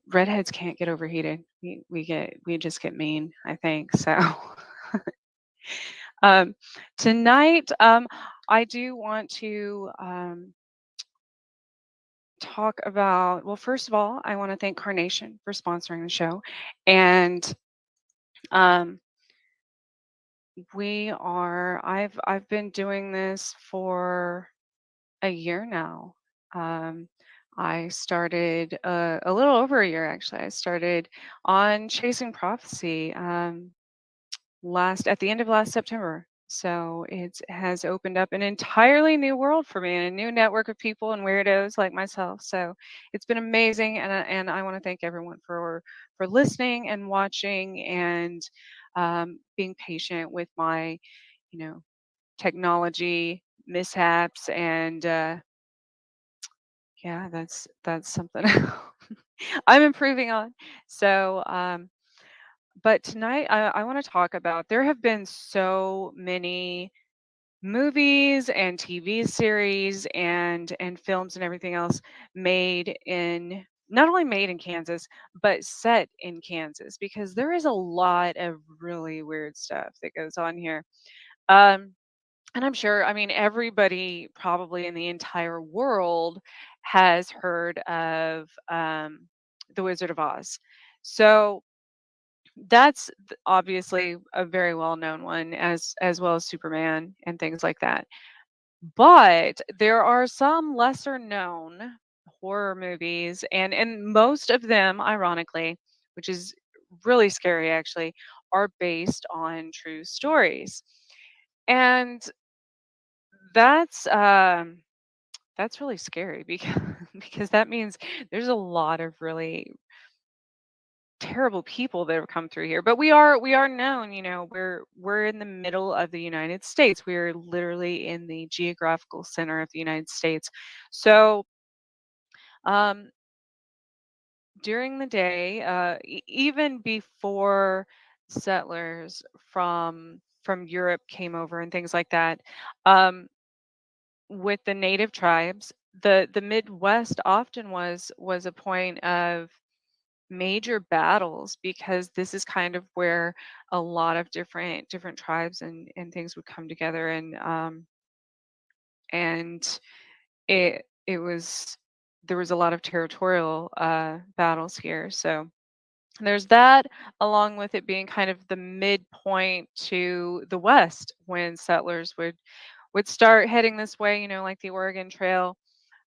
S13: redheads can't get overheated. We just get mean, I think. So tonight, I do want to talk about. Well, first of all, I want to thank Carnation for sponsoring the show, and I've been doing this for a year now. I started a little over a year actually. I started on Chasing Prophecy at the end of last September. So it has opened up an entirely new world for me and a new network of people and weirdos like myself. So it's been amazing, and I want to thank everyone for listening and watching and being patient with my, technology mishaps and yeah, that's something I'm improving on. So, but tonight I want to talk about. There have been so many movies and TV series and films and everything else made in not only made in Kansas but set in Kansas, because there is a lot of really weird stuff that goes on here. Um, and I'm sure, I mean, everybody probably in the entire world has heard of The Wizard of Oz. So that's obviously a very well-known one, as well as Superman and things like that. But there are some lesser known horror movies, and most of them, ironically, which is really scary actually, are based on true stories. And that's really scary because because that means there's a lot of really terrible people that have come through here. But we are known, we're in the middle of the United States. We're literally in the geographical center of the United States. So during the day, even before settlers from Europe came over and things like that. Um, with the native tribes, the Midwest often was a point of major battles because this is kind of where a lot of different tribes and things would come together and it was there was a lot of territorial battles here. So there's that, along with it being kind of the midpoint to the west when settlers would start heading this way, like the Oregon Trail,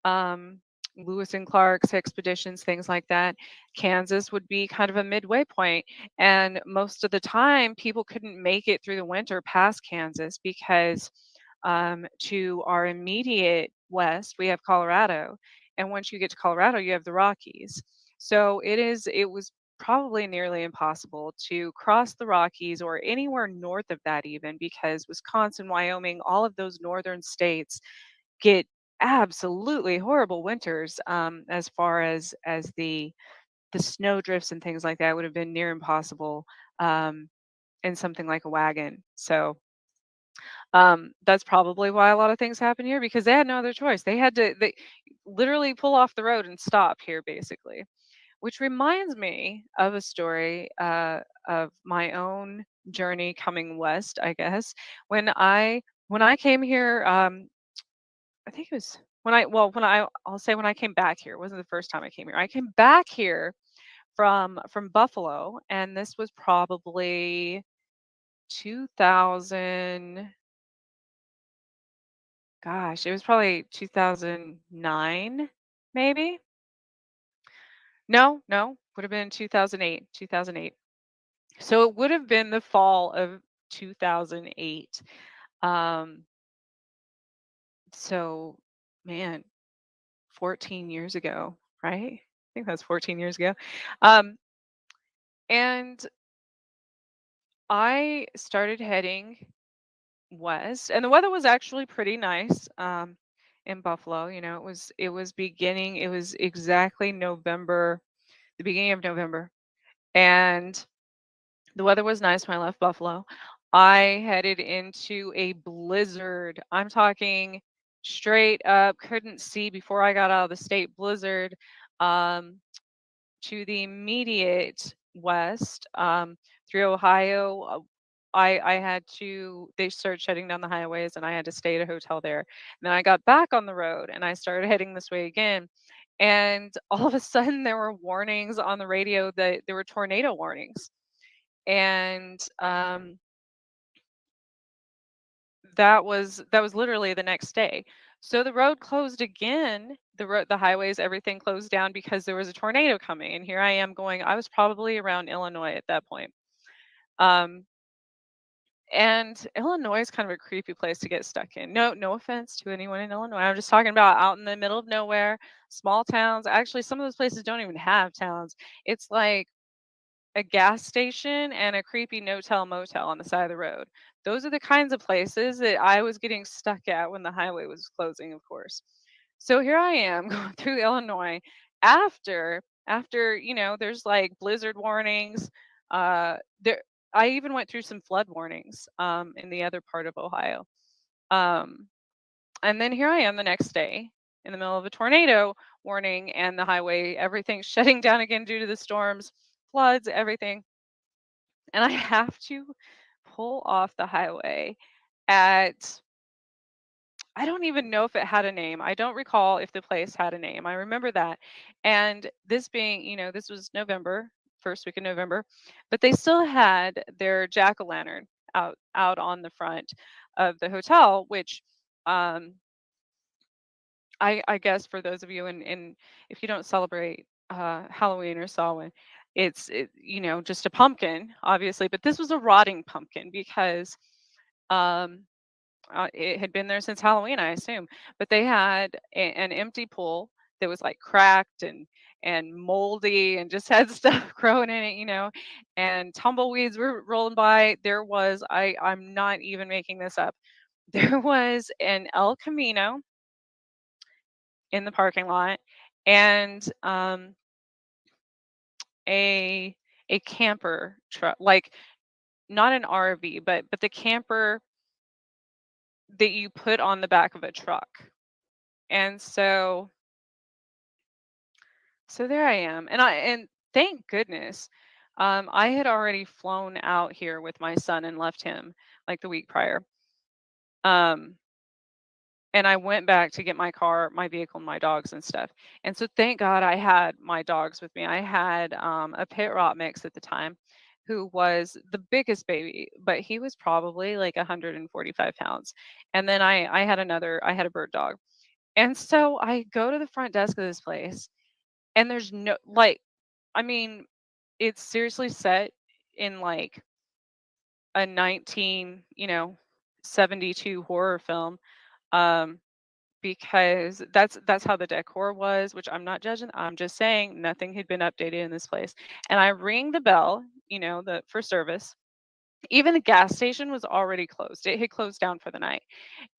S13: um, Lewis and Clark's expeditions, things like that. Kansas would be kind of a midway point, and most of the time, people couldn't make it through the winter past Kansas because to our immediate west, we have Colorado, and once you get to Colorado, you have the Rockies. So it was probably nearly impossible to cross the Rockies or anywhere north of that even because Wisconsin, Wyoming, all of those northern states get absolutely horrible winters, as far as the snow drifts and things like that would have been near impossible um, in something like a wagon. So that's probably why a lot of things happen here because they had no other choice. They literally pull off the road and stop here basically, which reminds me of a story of my own journey coming west, I guess. When I came here, I think it was I'll say when I came back here. It wasn't the first time I came here. I came back here from Buffalo, and this was probably 2000. Gosh, it was probably 2009, maybe. No, would have been 2008. 2008. So it would have been the fall of 2008. Um, so man, 14 years ago, right? I think that's 14 years ago. Um, and I started heading west, and the weather was actually pretty nice in Buffalo. It was exactly November, the beginning of November, and the weather was nice when I left Buffalo. I headed into a blizzard. I'm talking straight up, couldn't see before I got out of the state blizzard. Um, to the immediate west, through Ohio. I had to, they started shutting down the highways and I had to stay at a hotel there. And then I got back on the road and I started heading this way again. And all of a sudden there were warnings on the radio that there were tornado warnings. And that was literally the next day. So the road closed again. The highways, everything closed down because there was a tornado coming. And here I am going. I was probably around Illinois at that point. Um, and Illinois is kind of a creepy place to get stuck in. No offense to anyone in Illinois. I'm just talking about out in the middle of nowhere, small towns. Actually, some of those places don't even have towns. It's like a gas station and a creepy no-tell motel on the side of the road. Those are the kinds of places that I was getting stuck at when the highway was closing, of course. So here I am going through Illinois after there's like blizzard warnings. There I even went through some flood warnings in the other part of Ohio. Um, and then here I am the next day in the middle of a tornado warning and the highway, everything's shutting down again due to the storms, floods, everything. And I have to pull off the highway at, I don't even know if it had a name. I don't recall if the place had a name. I remember that. And this being, this was November, first week of November, but they still had their jack-o'-lantern out on the front of the hotel, which um I guess for those of you and if you don't celebrate Halloween or Samhain, it's just a pumpkin, obviously, but this was a rotting pumpkin because um it had been there since Halloween, I assume. But they had an empty pool that was like cracked and moldy and just had stuff growing in it, and tumbleweeds were rolling by. I'm not even making this up. There was an El Camino in the parking lot and a a camper truck, like not an RV, but the camper that you put on the back of a truck. And so there I am. And thank goodness, I had already flown out here with my son and left him like the week prior. And I went back to get my car, my vehicle, and my dogs and stuff. And so thank God I had my dogs with me. I had a pit rot mix at the time who was the biggest baby, but he was probably like 145 pounds. And then I had a bird dog. And so I go to the front desk of this place, and there's no, like, I mean, it's seriously set in like a 1972 horror film. Because that's how the decor was, which I'm not judging. I'm just saying nothing had been updated in this place. And I ring the bell, for service. Even the gas station was already closed. It had closed down for the night.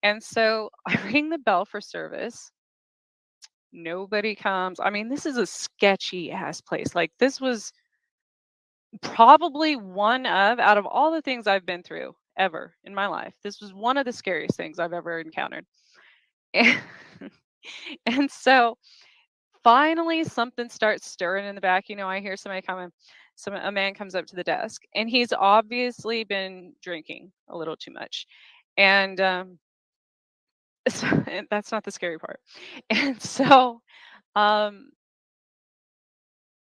S13: And so I ring the bell for service. Nobody comes. I mean, this is a sketchy ass place. Like, this was probably out of all the things I've been through ever in my life, this was one of the scariest things I've ever encountered. And, and so finally something starts stirring in the back. I hear somebody coming. A man comes up to the desk, and he's obviously been drinking a little too much. And and that's not the scary part. And so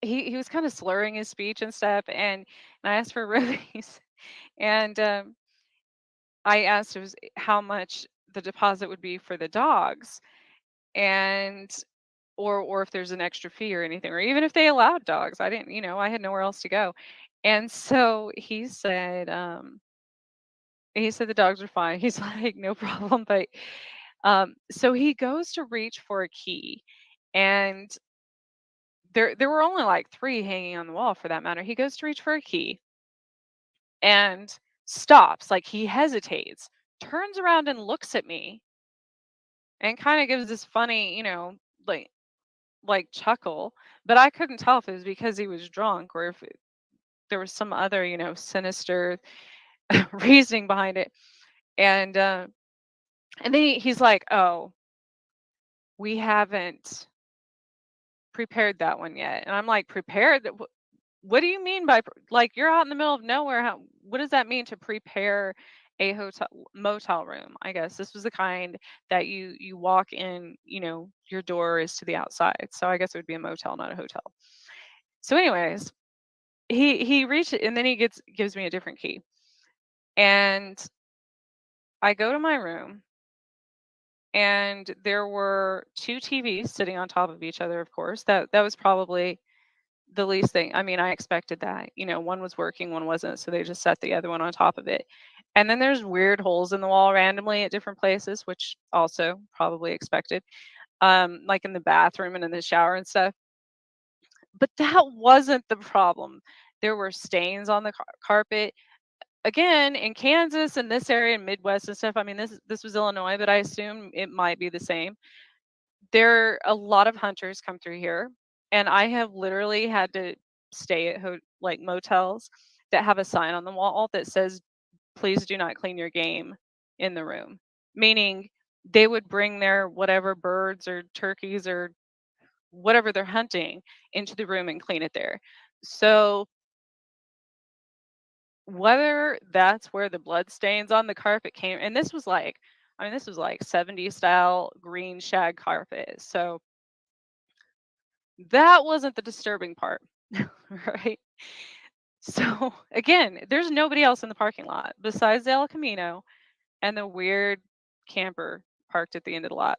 S13: he was kind of slurring his speech and stuff, and I asked for a release. And I asked how much the deposit would be for the dogs, and or if there's an extra fee or anything, or even if they allowed dogs. I didn't, I had nowhere else to go. And so he said the dogs are fine. He's like, no problem. But so he goes to reach for a key, and there were only like 3 hanging on the wall for that matter. He goes to reach for a key and stops, like he hesitates, turns around and looks at me and kind of gives this funny, like chuckle, but I couldn't tell if it was because he was drunk or if there was some other, sinister reasoning behind it. And then he's like, "Oh, we haven't prepared that one yet." And I'm like, "Prepared? What do you mean by like you're out in the middle of nowhere? What does that mean to prepare a motel room?" I guess this was the kind that you walk in, your door is to the outside. So I guess it would be a motel, not a hotel. So anyways, he reached it, and then he gives me a different key. And I go to my room, and there were 2 TVs sitting on top of each other, of course. That was probably the least thing. I mean, I expected that. One was working, one wasn't, so they just set the other one on top of it. And then there's weird holes in the wall randomly at different places, which also probably expected. Like in the bathroom and in the shower and stuff. But that wasn't the problem. There were stains on the carpet. Again, in Kansas and this area in Midwest and stuff, I mean, this was Illinois, but I assume it might be the same. A lot of hunters come through here, and I have literally had to stay at like motels that have a sign on the wall that says, "Please do not clean your game in the room." Meaning they would bring their whatever birds or turkeys or whatever they're hunting into the room and clean it there. So whether that's where the blood stains on the carpet came, and this was like 70s style green shag carpet. So that wasn't the disturbing part, right? So again, there's nobody else in the parking lot besides the El Camino and the weird camper parked at the end of the lot.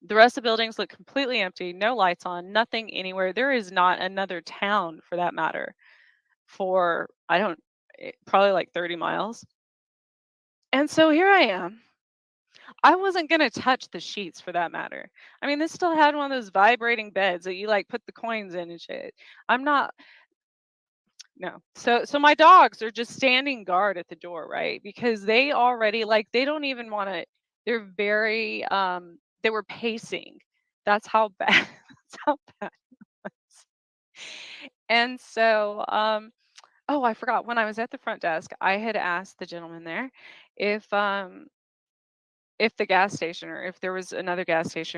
S13: The rest of the buildings look completely empty, no lights on, nothing anywhere. There is not another town for that matter for, probably like 30 miles. And so here I am. I wasn't going to touch the sheets for that matter. I mean, this still had one of those vibrating beds that you like put the coins in and shit. I'm not, no. So my dogs are just standing guard at the door, right? Because they already they don't even want to, they're very, they were pacing. That's how bad, that's how bad it was. And so Oh, I forgot. When I was at the front desk, I had asked the gentleman there if the gas station or if there was another gas station